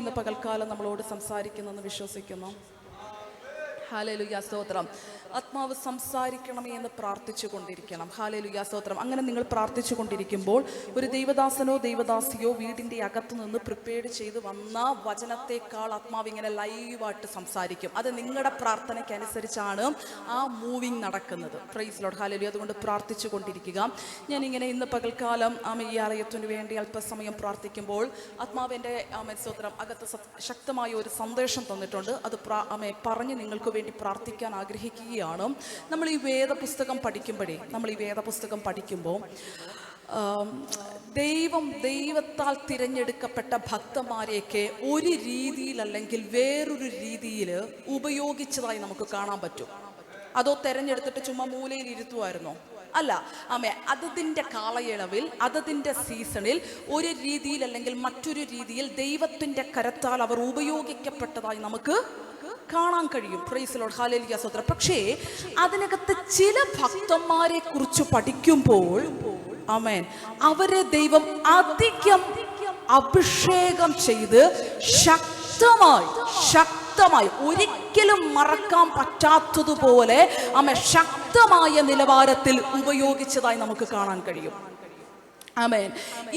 ഇന്ന് പകൽക്കാലം നമ്മളോട് സംസാരിക്കുന്നെന്ന് വിശ്വസിക്കുന്നു. ഹല്ലേലൂയ, സ്തോത്രം. ആത്മാവ് സംസാരിക്കണമേ എന്ന് പ്രാർത്ഥിച്ചു കൊണ്ടിരിക്കണം. ഹല്ലേലൂയ, സ്തോത്രം. അങ്ങനെ നിങ്ങൾ പ്രാർത്ഥിച്ചു കൊണ്ടിരിക്കുമ്പോൾ ഒരു ദൈവദാസനോ ദൈവദാസിയോ വീടിൻ്റെ അകത്തു നിന്ന് പ്രിപ്പയർ ചെയ്ത് വന്ന വചനത്തെക്കാൾ ആത്മാവ് ഇങ്ങനെ ലൈവായിട്ട് സംസാരിക്കും. അത് നിങ്ങളുടെ പ്രാർത്ഥനയ്ക്കനുസരിച്ചാണ് ആ മൂവിങ് നടക്കുന്നത്. Praise lord, hallelujah. അതുകൊണ്ട് പ്രാർത്ഥിച്ചു കൊണ്ടിരിക്കുക. ഞാനിങ്ങനെ ഇന്ന് പകൽക്കാലം ഈ ആലയത്തിന് വേണ്ടി അല്പസമയം പ്രാർത്ഥിക്കുമ്പോൾ ആത്മാവ് എൻ്റെ സ്തോത്രം അകത്ത് ശക്തമായ ഒരു സന്ദേശം തന്നിട്ടുണ്ട്. അത് പറഞ്ഞ് നിങ്ങൾക്ക് വേണ്ടി പ്രാർത്ഥിക്കാൻ ആഗ്രഹിക്കുകയാണ്. നമ്മൾ ഈ വേദപുസ്തകം പഠിക്കുമ്പോൾ ദൈവത്താൽ തിരഞ്ഞെടുക്കപ്പെട്ട ഭക്തന്മാരെയൊക്കെ ഒരു രീതിയിൽ അല്ലെങ്കിൽ വേറൊരു രീതിയിൽ ഉപയോഗിച്ചതായി നമുക്ക് കാണാൻ പറ്റും. അതോ തെരഞ്ഞെടുത്തിട്ട് ചുമ്മാ മൂലയിൽ ഇരുത്തുമായിരുന്നോ? അല്ല. അതതിൻ്റെ കാലയളവിൽ അതതിൻ്റെ സീസണിൽ ഒരു രീതിയിൽ അല്ലെങ്കിൽ മറ്റൊരു രീതിയിൽ ദൈവത്തിൻ്റെ കരത്താൽ അവർ ഉപയോഗിക്കപ്പെട്ടതായി നമുക്ക് കാണാൻ കഴിയും. പ്രൈസ് ലോർഡ്, ഹല്ലേലൂയ, സ്തോത്രം. പക്ഷേ അതിനകത്ത് ചില ഭക്തന്മാരെ കുറിച്ച് പഠിക്കുമ്പോൾ അവരെ ദൈവം അധികം അഭിഷേകം ചെയ്ത് ശക്തമായി ഒരിക്കലും മറക്കാൻ പറ്റാത്തതുപോലെ ശക്തമായ നിലവാരത്തിൽ ഉപയോഗിച്ചതായി നമുക്ക് കാണാൻ കഴിയും. ആമേൻ.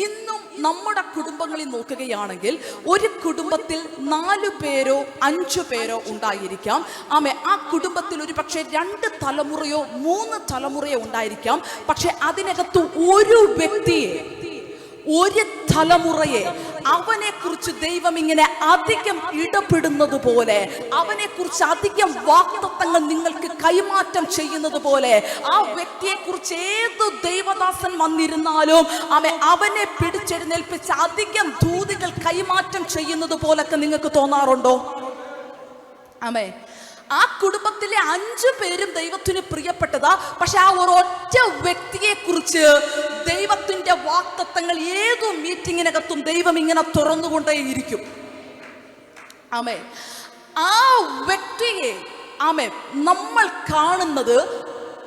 ഇന്നും നമ്മുടെ കുടുംബങ്ങളിൽ നോക്കുകയാണെങ്കിൽ ഒരു കുടുംബത്തിൽ 4 പേരോ 5 പേരോ ഉണ്ടായിരിക്കാം. ആ കുടുംബത്തിൽ ഒരു പക്ഷേ 2 തലമുറയോ 3 തലമുറയോ ഉണ്ടായിരിക്കാം. പക്ഷെ അതിനകത്ത് ഒരു വ്യക്തിയെ, ഒരു തലമുറയെ അവനെ കുറിച്ച് ദൈവം ഇങ്ങനെ അധികം ഇടപെടുന്നത് പോലെ, അവനെ കുറിച്ച് അധികം വാഗ്ദത്തങ്ങൾ നിങ്ങൾക്ക് കൈമാറ്റം ചെയ്യുന്നത് പോലെ, ആ വ്യക്തിയെ കുറിച്ച് ഏത് ദൈവദാസൻ വന്നിരുന്നാലും അവനെ പിടിച്ചെഴുന്നേൽപ്പിച്ച് അധികം ദൂതുകൾ കൈമാറ്റം ചെയ്യുന്നത് പോലൊക്കെ നിങ്ങൾക്ക് തോന്നാറുണ്ടോ? ആ കുടുംബത്തിലെ 5 പേരും ദൈവത്തിന് പ്രിയപ്പെട്ടതാ. പക്ഷെ ആ ഒരൊറ്റ വ്യക്തിയെ കുറിച്ച് ദൈവത്തിന്റെ വാഗ്ദത്തങ്ങൾ ഏതു മീറ്റിങ്ങിനകത്തും ദൈവം ഇങ്ങനെ തുറന്നുകൊണ്ടേയിരിക്കും. ആ വ്യക്തിയെ നമ്മൾ കാണുന്നത്,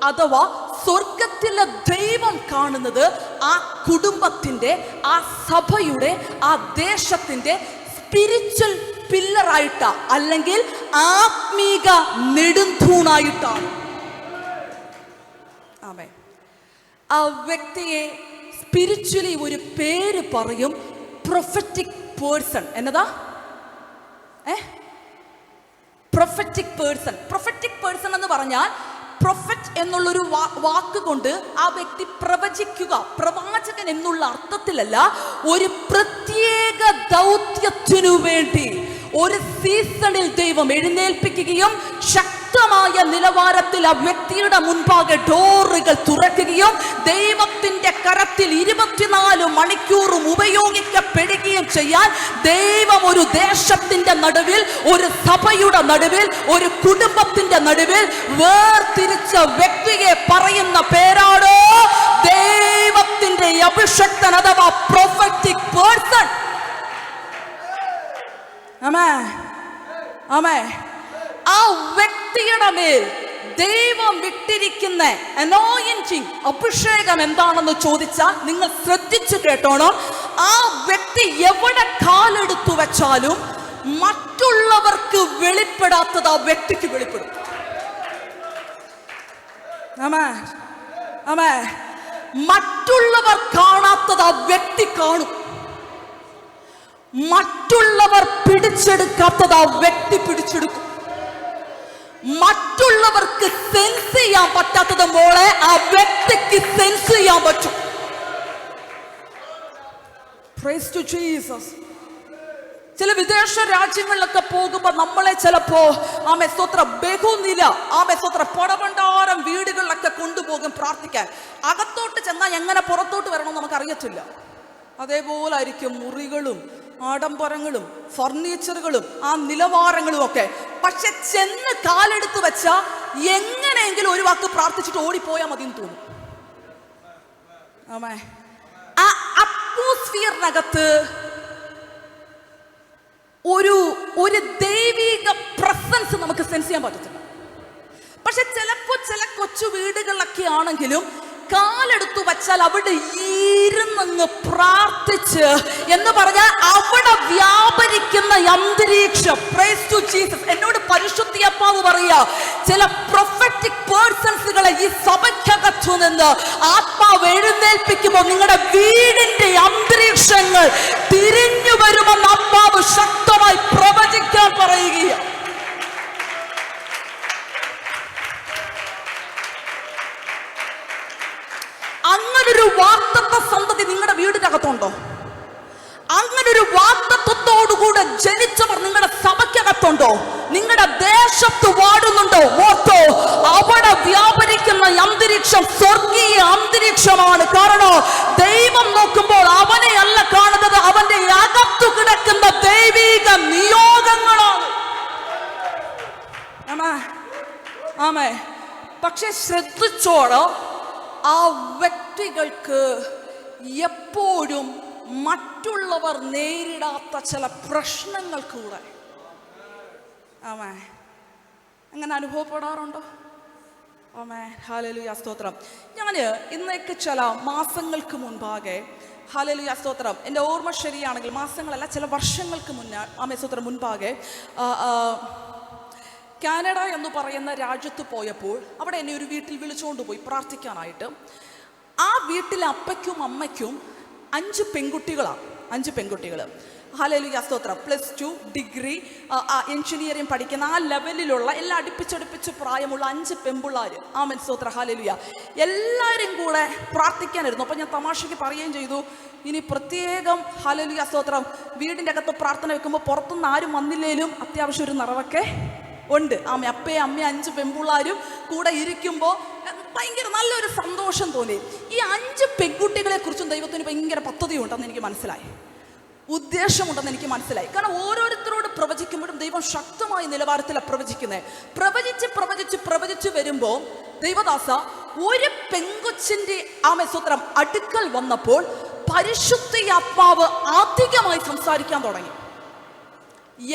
അഥവാ സ്വർഗത്തിലെ ദൈവം കാണുന്നത് ആ കുടുംബത്തിന്റെ, ആ സഭയുടെ, ആ ദേശത്തിന്റെ സ്പിരിച്വൽ പില്ലറായിട്ടാ, അല്ലെങ്കിൽ ആത്മീക നെടുന്തൂണായിട്ടാണ്. ആ വ്യക്തിയെ സ്പിരിച്വലി ഒരു പേര് പറയും, പ്രൊഫറ്റിക് പേഴ്സൺ. എന്നതാ? Prophetic person. പ്രൊഫറ്റിക് പേഴ്സൺ എന്ന് പറഞ്ഞാൽ പ്രൊഫറ്റ് എന്നുള്ളൊരു വാക്ക് കൊണ്ട് ആ വ്യക്തി പ്രവചിക്കുക, പ്രവാചകൻ എന്നുള്ള അർത്ഥത്തിലല്ല, ഒരു പ്രത്യേക ദൗത്യത്തിനു വേണ്ടി ഒരു സീസണിൽ ദൈവം എഴുന്നേൽപ്പിക്കുകയും ശക്തമായ നിലവാരത്തിൽ ആ വ്യക്തിയുടെ മുൻപാകെ ഡോറുകൾ തുറക്കുകയും ദൈവത്തിന്റെ കരത്തിൽ 24 മണിക്കൂറും ഉപയോഗിക്കപ്പെടുകയും ചെയ്യാൻ ദൈവം ഒരു ദേശത്തിന്റെ നടുവിൽ, ഒരു സഭയുടെ നടുവിൽ, ഒരു കുടുംബത്തിന്റെ നടുവിൽ വേർതിരിച്ച വ്യക്തിയെ പറയുന്ന പേരാണോ ദൈവത്തിന്റെ അഭിഷക്തൻ, അഥവാ പ്രൊഫറ്റിക് പേഴ്സൺ. ആ വ്യക്തിയുടെ മേൽ ദൈവം വിട്ടിരിക്കുന്ന അനോയിന്റിംഗ്, അഭിഷേകം എന്താണെന്ന് ചോദിച്ചാൽ നിങ്ങൾ ശ്രദ്ധിച്ചു കേട്ടോണം. ആ വ്യക്തി എവിടെ കാലെടുത്തു വെച്ചാലും മറ്റുള്ളവർക്ക് വെളിപ്പെടാത്തത് ആ വ്യക്തിക്ക് വെളിപ്പെടും. മറ്റുള്ളവർ കാണാത്തത് ആ വ്യക്തി കാണും. മറ്റുള്ളവർ പിടിച്ചെടുക്കാത്തത് ആ വ്യക്തി പിടിച്ചെടുക്കും. മറ്റുള്ളവർക്ക് സെൻസ് ചെയ്യാൻ പറ്റാത്തത് മോളെ ആ വ്യക്തിക്ക് സെൻസ് ചെയ്യാൻ പറ്റും. Praise to Jesus. ചില വിദേശ രാജ്യങ്ങളിലൊക്കെ പോകുമ്പോ നമ്മളെ ചിലപ്പോ ബഹുനില പടവണ്ടാരം വീടുകളിലൊക്കെ കൊണ്ടുപോകും പ്രാർത്ഥിക്കാൻ. അകത്തോട്ട് ചെന്നാൽ എങ്ങനെ പുറത്തോട്ട് വരണമെന്ന് നമുക്ക് അറിയത്തില്ല. അതേപോലെ ആയിരിക്കും മുറികളും ആഡംബരങ്ങളും ഫർണിച്ചറുകളും ആ നിലവാരങ്ങളും ഒക്കെ. പക്ഷെ ചെന്ന് കാലെടുത്ത് വെച്ച എങ്ങനെയെങ്കിലും ഒരു വാക്ക് പ്രാർത്ഥിച്ചിട്ട് ഓടിപ്പോയാൽ മതി എന്ന് തോന്നും. ആ അറ്റ്മോസ്ഫിയറിനകത്ത് ഒരു ദൈവിക പ്രസൻസ് നമുക്ക് സെൻസ് ചെയ്യാൻ പറ്റത്തില്ല. പക്ഷെ ചിലപ്പോ ചില കൊച്ചു വീടുകളിലൊക്കെ ആണെങ്കിലും കാലെടുത്തു വച്ചാൽ അവിടെ ഇരുന്നങ്ങ് പ്രാർത്ഥിച്ച് എന്ന് പറഞ്ഞാൽ അവിടെ വ്യാപരിക്കുന്ന അന്തരീക്ഷം. Praise to Jesus. എന്നോട് പരിശുദ്ധാത്മാവ് പറയാ, ചില പ്രൊഫറ്റിക് പേഴ്സൺസുകളെ ഈ സഭയ്ക്കകത്തു നിന്ന് ആത്മാവ് എഴുന്നേൽപ്പിക്കുമ്പോൾ നിങ്ങളുടെ വീടിന്റെ അന്തരീക്ഷങ്ങൾ തിരിഞ്ഞു വരുമെന്ന് ആത്മാവ് ശക്തമായി പ്രവചിക്കാൻ പറയുകയാണ്. അങ്ങനൊരു വാഗ്ദത്ത സന്തതി നിങ്ങളുടെ വീടിനകത്തുണ്ടോ? അങ്ങനൊരു വാഗ്ദത്തത്തോടുകൂടെ ജനിച്ചവർ നിങ്ങളുടെ സഭയ്ക്കകത്തുണ്ടോ? നിങ്ങളുടെ ദേശത്ത് വാടുന്നുണ്ടോ? ഓർത്തോ, അവിടെ വ്യാപരിക്കുന്ന അന്തരീക്ഷം സ്വർഗീയ അന്തരീക്ഷമാണ്. കാരണം ദൈവം നോക്കുമ്പോൾ അവനെ അല്ല കാണുന്നത്, അവന്റെ അകത്തു കിടക്കുന്ന ദൈവിക നിയോഗങ്ങളാണ്. ആമേ. പക്ഷെ ശ്രദ്ധിച്ചോളോ, ആ വ്യക്തികൾക്ക് എപ്പോഴും മറ്റുള്ളവർ നേരിടാത്ത ചില പ്രശ്നങ്ങൾ കൂടെ ആമേ അങ്ങനെ അനുഭവപ്പെടാറുണ്ടോ? ആമേ. ഹല്ലേലൂയ സ്തോത്രം. ഞാൻ ഇന്നേക്ക് ചില മാസങ്ങൾക്ക് മുൻപാകെ, ഹല്ലേലൂയ സ്തോത്രം, എൻ്റെ ഓർമ്മ ശരിയാണെങ്കിൽ മാസങ്ങളല്ല ചില വർഷങ്ങൾക്ക് മുന്നേ, ആമേ സ്തോത്രം, മുൻപാകെ കാനഡ എന്ന് പറയുന്ന രാജ്യത്ത് പോയപ്പോൾ അവിടെ എന്നെ ഒരു വീട്ടിൽ വിളിച്ചുകൊണ്ട് പോയി പ്രാർത്ഥിക്കാനായിട്ട്. ആ വീട്ടിലെ അപ്പയ്ക്കും അമ്മയ്ക്കും 5 പെൺകുട്ടികളാണ്. 5 പെൺകുട്ടികൾ. ഹല്ലേലൂയ സ്തോത്രം. +2 ഡിഗ്രി എഞ്ചിനീയറിംഗ് പഠിക്കുന്ന ആ ലെവലിലുള്ള എല്ലാം അടുപ്പിച്ചടുപ്പിച്ച് പ്രായമുള്ള 5 പെൺപിള്ളാർ. ആമേൻ സ്തോത്രം. ഹല്ലേലൂയ. എല്ലാവരും കൂടെ പ്രാർത്ഥിക്കാനായിരുന്നു. അപ്പം ഞാൻ തമാശയ്ക്ക് പറയുകയും ചെയ്തു, ഇനി പ്രത്യേകം ഹല്ലേലൂയ സ്തോത്രം വീടിൻ്റെ അകത്ത് പ്രാർത്ഥന വെക്കുമ്പോൾ പുറത്തുനിന്ന് ആരും വന്നില്ലേലും അത്യാവശ്യം ഒരു നിറവൊക്കെ ഉണ്ട്. ആമേ. അപ്പയും അമ്മയും 5 പെൺപിള്ളാരും കൂടെ ഇരിക്കുമ്പോൾ ഭയങ്കര നല്ലൊരു സന്തോഷം തോന്നി. ഈ 5 പെൺകുട്ടികളെ കുറിച്ചും ദൈവത്തിന് ഭയങ്കര പദ്ധതി ഉണ്ടെന്ന് എനിക്ക് മനസ്സിലായി, ഉദ്ദേശമുണ്ടെന്ന് എനിക്ക് മനസ്സിലായി. കാരണം ഓരോരുത്തരോട് പ്രവചിക്കുമ്പോഴും ദൈവം ശക്തമായ നിലവാരത്തിലാണ് പ്രവചിക്കുന്നത്. പ്രവചിച്ച് വരുമ്പോൾ ദൈവദാസ ഒരു പെൺകൊച്ചിന്റെ ആമേ സ്തോത്രം അടുക്കൽ വന്നപ്പോൾ പരിശുദ്ധാത്മാവ് അധികമായി സംസാരിക്കാൻ തുടങ്ങി.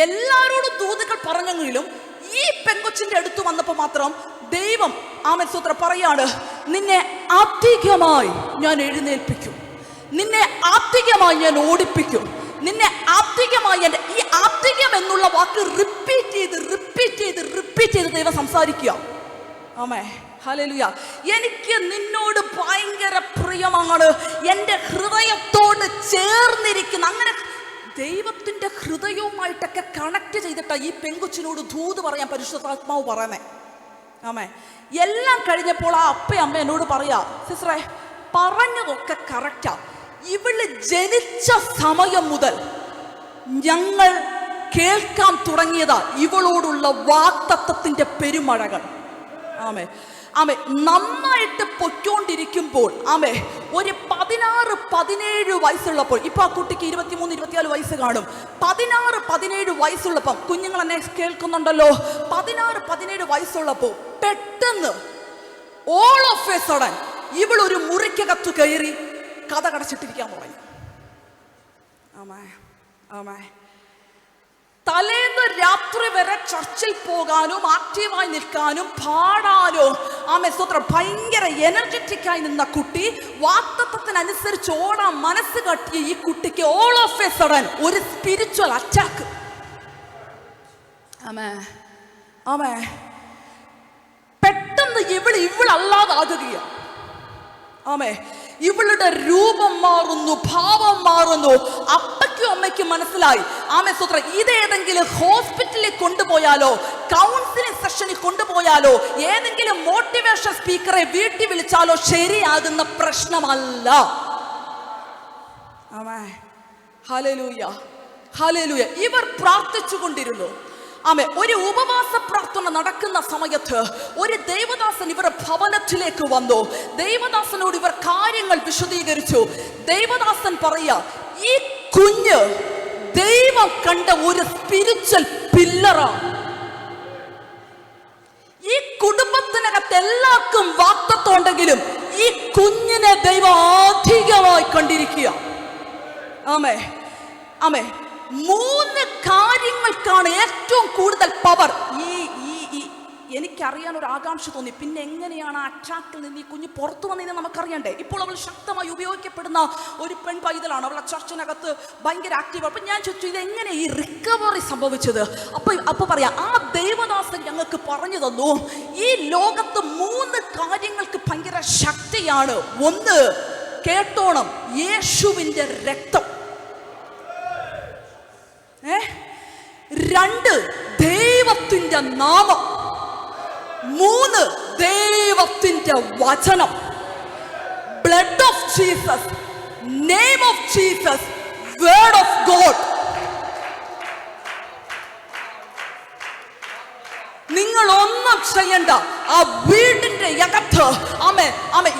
എല്ലാവരോടും ദൂതുകൾ പറഞ്ഞെങ്കിലും ഈ പെൺകൊച്ചിന്റെ അടുത്ത് വന്നപ്പോൾ മാത്രം ദൈവം ആമേൻ സ്തോത്രം പറയാണ്, നിന്നെ അധികമായി ഞാൻ എഴുന്നേൽപ്പിക്കും, നിന്നെ അധികമായി ഞാൻ ഓടിപ്പിക്കും, നിന്നെ അധികമായി എൻ്റെ ഈ അധികം എന്നുള്ള വാക്ക് റിപ്പീറ്റ് ചെയ്ത് ദൈവം സംസാരിക്കുക. ആമേ. ഹല്ലേലൂയ. എനിക്ക് നിന്നോട് ഭയങ്കര പ്രിയമാണ്, എൻ്റെ ഹൃദയത്തോട് ചേർന്നിരിക്കുന്ന, അങ്ങനെ ദൈവത്തിന്റെ ഹൃദയവുമായിട്ടൊക്കെ കണക്ട് ചെയ്തിട്ടാണ് ഈ പെൺകൊച്ചിനോട് ദൂത് പറയാൻ പരിശുദ്ധാത്മാവ് പറയുന്നേ. ആമേ. എല്ലാം കഴിഞ്ഞപ്പോൾ ആ അപ്പയും അമ്മ എന്നോട് പറയാ, സിസ്റ്ററെ പറഞ്ഞതൊക്കെ കറക്റ്റാ, ഇവള് ജനിച്ച സമയം മുതൽ ഞങ്ങൾ കേൾക്കാൻ തുടങ്ങിയതാ ഇവളോടുള്ള വാഗ്ദത്തത്തിന്റെ പെരുമഴകൾ. ആമേ. ആമേ. നന്നായിട്ട് പൊയ്ക്കൊണ്ടിരിക്കുമ്പോൾ ആമേ ഒരു 16-17 വയസ്സുള്ളപ്പോൾ, ഇപ്പൊ ആ കുട്ടിക്ക് 23-24 വയസ്സ് കാണും. 16-17 വയസ്സുള്ളപ്പം, കുഞ്ഞുങ്ങൾ എന്നെ കേൾക്കുന്നുണ്ടല്ലോ, 16-17 വയസ്സുള്ളപ്പോൾ പെട്ടെന്ന് ഓൾ ഓഫ് എ സഡൻ ഇവളൊരു മുറിക്കകത്ത് കയറി കഥ കടച്ചിട്ടിരിക്കാൻ തുടങ്ങി. ആമേ. ആമേ. തലേന്ന് രാത്രി വരെ ചർച്ചിൽ പോകാനും ആക്റ്റീവായി നിൽക്കാനും പാടാനും ആമേ സ്തോത്രം ഭയങ്കര എനർജറ്റിക്കായി നിന്ന കുട്ടി, വാഗ്ദത്തത്തിനനുസരിച്ച് ഓടാൻ മനസ്സ് കാട്ടിയ ഈ കുട്ടിക്ക് ഓൾ ഓഫ് എ സഡൻ ഒരു സ്പിരിച്വൽ അറ്റാക്ക്. ആമേ. ആമേ. പെട്ടെന്ന് ഇവളല്ലാതാകുകയാണ്. ആമേ. ഇവളുടെ രൂപം മാറുന്നു, ഭാവം മാറുന്നു. അപ്പയ്ക്കും അമ്മയ്ക്കും മനസ്സിലായി, ആമേ സ്തോത്രം, ഇതേതെങ്കിലും ഹോസ്പിറ്റലിൽ കൊണ്ടുപോയാലോ, കൗൺസിലിംഗ് സെഷനിൽ കൊണ്ടുപോയാലോ, ഏതെങ്കിലും മോട്ടിവേഷൻ സ്പീക്കറെ വീട്ടിൽ വിളിച്ചാലോ ശരിയാകുന്ന പ്രശ്നമല്ല. ആമേ. ഹല്ലേലൂയ. ഹല്ലേലൂയ. ഇവർ പ്രാർത്ഥിച്ചുകൊണ്ടിരുന്നു. ആമേ. ഒരു ഉപവാസ പ്രാർത്ഥന നടക്കുന്ന സമയത്ത് ഒരു ദൈവദാസൻ ഇവരുടെ ഭവനത്തിലേക്ക് വന്നു. ദൈവദാസനോട് ഇവർ കാര്യങ്ങൾ വിശദീകരിച്ചു. ദൈവദാസൻ പറയാ, ഈ കുഞ്ഞ് ദൈവം കണ്ട ഒരു സ്പിരിച്വൽ പില്ലറാണ്. ഈ കുടുംബത്തിനകത്ത് എല്ലാവർക്കും വാഗ്ദത്തം ഉണ്ടെങ്കിലും ഈ കുഞ്ഞിനെ ദൈവം അധികമായി കണ്ടിരിക്കുക. ആമേ. ആമേ. 3 കാര്യങ്ങൾക്കാണ് ഏറ്റവും കൂടുതൽ പവർ. എനിക്കറിയാൻ ഒരു ആകാംക്ഷ തോന്നി, പിന്നെ എങ്ങനെയാണ് ആ അറ്റാക്കിൽ നിന്ന് ഈ കുഞ്ഞ് പുറത്തു വന്നതെന്ന് നമുക്കറിയണ്ടേ. ഇപ്പോൾ അവൾ ശക്തമായി ഉപയോഗിക്കപ്പെടുന്ന ഒരു പെൺ പൈതലാണ്, അവൾ ചർച്ചിനകത്ത് ഭയങ്കര ആക്റ്റീവ്. അപ്പം ഞാൻ ചോദിച്ചു, ഇതെങ്ങനെ ഈ റിക്കവറി സംഭവിച്ചത്? അപ്പൊ പറയാം, ആ ദൈവദാസൻ ഞങ്ങൾക്ക് പറഞ്ഞു തന്നു, ഈ ലോകത്ത് 3 കാര്യങ്ങൾക്ക് ഭയങ്കര ശക്തിയാണ്. ഒന്ന്, കേട്ടോണം, യേശുവിൻ്റെ രക്തം. 2, ദൈവത്തിൻ്റെ നാമം. 3, ദൈവത്തിൻ്റെ വചനം. Blood of Jesus, name of Jesus, word of God. നിങ്ങൾ ഒന്നും ചെയ്യണ്ട, ആ വീടിന്റെ അകത്ത്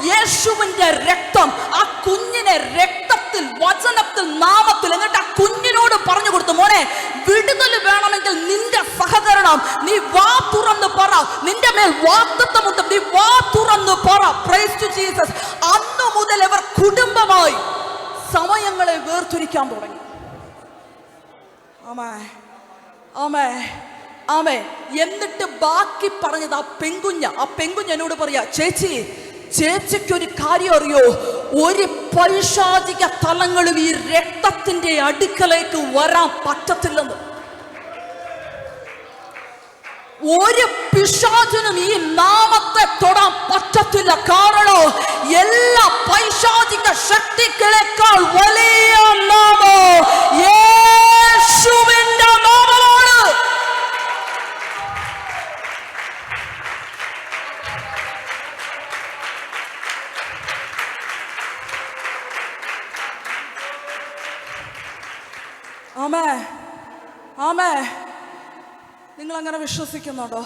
യേശുവിന്റെ രക്തം, ആ കുഞ്ഞിനെ രക്തത്തിൽ, വചനത്തിൽ, നാമത്തിൽ, എന്നിട്ട് ആ കുഞ്ഞിനോട് പറഞ്ഞു കൊടുത്തു, മോനെ വിടുതൽ വേണമെങ്കിൽ നിന്റെ സഹകരണം, നീ വാ തുറന്ന് പറ, നിന്റെ മേൽ വാഗ്ദത്തമുണ്ട്, നീ വാ തുറന്ന് പറ. Praise to Jesus. അന്നു മുതൽ അവർ കുടുംബമായി സമയങ്ങളെ വേർതിരിക്കാൻ തുടങ്ങി. ആമേൻ, ആമേൻ, ആമേൻ. എന്നിട്ട് ബാക്കി പറഞ്ഞത് ആ പെങ്കുഞ്ഞ് എന്നോട് പറയാ, ചേച്ചിക്കൊരു കാര്യം അറിയോ, ഒരു പൈശാചിക തലങ്ങളും ഈ രക്തത്തിന്റെ അടുക്കലേക്ക് വരാൻ പറ്റത്തില്ലെന്ന്. ഒരു പിശാചിനും ഈ നാമത്തെ തൊടാൻ പറ്റത്തില്ല. കാരണം എല്ലാ പൈശാചിക ശക്തികളെക്കാൾ വലിയ നാമം യേശുവിന്റെ നാമമാണ്. ആമേൻ, ആമേൻ. നിങ്ങൾ അങ്ങനെ വിശ്വസിക്കുന്നുണ്ടോ?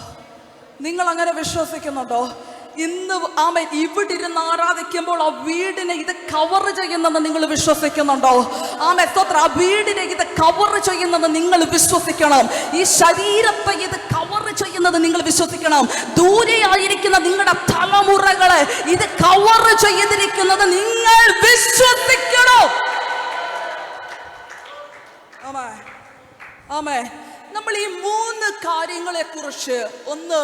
നിങ്ങൾ അങ്ങനെ വിശ്വസിക്കുന്നുണ്ടോ? ഇന്ന് ആമേൻ ഇവിടെ ഇരുന്ന് ആരാധിക്കുമ്പോൾ ആ വീടിനെ ഇത് കവർ ചെയ്യുന്നെന്ന് നിങ്ങൾ വിശ്വസിക്കുന്നുണ്ടോ? ആമേൻ, സ്തോത്രം. ആ വീടിനെ ഇത് കവർ ചെയ്യുന്നെന്ന് നിങ്ങൾ വിശ്വസിക്കണം. ഈ ശരീരത്തെ ഇത് കവർ ചെയ്യുന്നത് നിങ്ങൾ വിശ്വസിക്കണം. ദൂരെയായിരിക്കുന്ന നിങ്ങളുടെ തലമുറകളെ ഇത് കവർ ചെയ്തിരിക്കുന്നത് നിങ്ങൾ വിശ്വസിക്കണം. ആമേൻ, ആമേൻ. നമ്മൾ ഈ 3 കാര്യങ്ങളെ കുറിച്ച് ഒന്ന്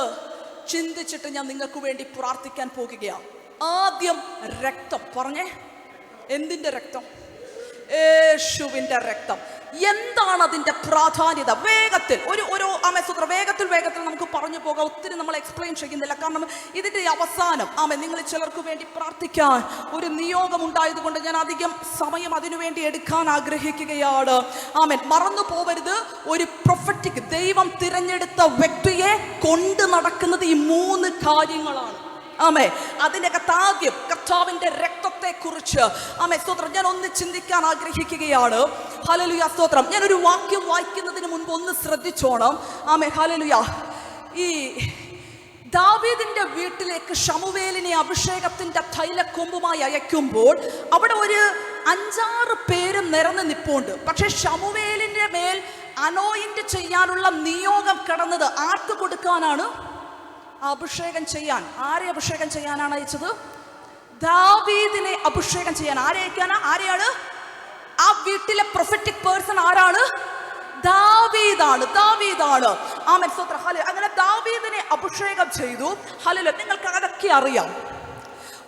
ചിന്തിച്ചിട്ട് ഞാൻ നിങ്ങൾക്ക് വേണ്ടി പ്രാർത്ഥിക്കാൻ പോകുകയാണ്. ആദ്യം രക്തം. പറഞ്ഞേ, എന്തിൻ്റെ രക്തം? യേശുവിൻ്റെ രക്തം. എന്താണ് അതിൻ്റെ പ്രാധാന്യത? വേഗത്തിൽ വേഗത്തിൽ നമുക്ക് പറഞ്ഞു പോകാം. ഒത്തിരി നമ്മൾ എക്സ്പ്ലെയിൻ ചെയ്യുന്നില്ല, കാരണം ഇതിൻ്റെ അവസാനം നിങ്ങൾ ചിലർക്ക് വേണ്ടി പ്രാർത്ഥിക്കാൻ ഒരു നിയോഗം ഉണ്ടായതുകൊണ്ട് ഞാൻ അധികം സമയം അതിനുവേണ്ടി എടുക്കാൻ ആഗ്രഹിക്കുകയാണ്. മറന്നു പോവരുത്, ഒരു പ്രൊഫറ്റിക് ദൈവം തിരഞ്ഞെടുത്ത വ്യക്തിയെ കൊണ്ട് നടക്കുന്നത് ഈ 3 കാര്യങ്ങളാണ്. അതിനകത്ത് ആദ്യം കർത്താവിന്റെ രക്തത്തെ കുറിച്ച് സ്തോത്രം ഞാൻ ഒന്ന് ചിന്തിക്കാൻ ആഗ്രഹിക്കുകയാണ്. ഹല്ലേലൂയ, സ്തോത്രം. ഞാനൊരു വാക്യം വായിക്കുന്നതിന് മുൻപ് ഒന്ന് ശ്രദ്ധിച്ചോണം. ഹല്ലേലൂയ. ഈ ദാവീദിന്റെ വീട്ടിലേക്ക് ശമൂവേലിനെ അഭിഷേകത്തിന്റെ തൈലക്കൊമ്പുമായി അയക്കുമ്പോൾ അവിടെ ഒരു 5-6 പേര് നിരന്ന് നിപ്പുണ്ട്. പക്ഷെ ശമൂവേലിന്റെ മേൽ അനോയിന്റ് ചെയ്യാനുള്ള നിയോഗം കടന്നത് ആർക്ക് കൊടുക്കാനാണ്? അഭിഷേകം ചെയ്യാൻ. ആരെ അഭിഷേകം ചെയ്യാനാണ് അയച്ചത്? ദാവീദിനെ അഭിഷേകം ചെയ്യാൻ. ആരെ അയക്കാനാ? ആരെയാണ്? ആ വീട്ടിലെ പ്രൊഫറ്റിക് പേഴ്സൺ ആരാണ്? ദാവീദാണ്. ആമേൻ, സ്തോത്രം. അങ്ങനെ ദാവീദിനെ അഭിഷേകം ചെയ്തു. ഹല്ലേലൂയ. നിങ്ങൾക്ക് അതൊക്കെ അറിയാം.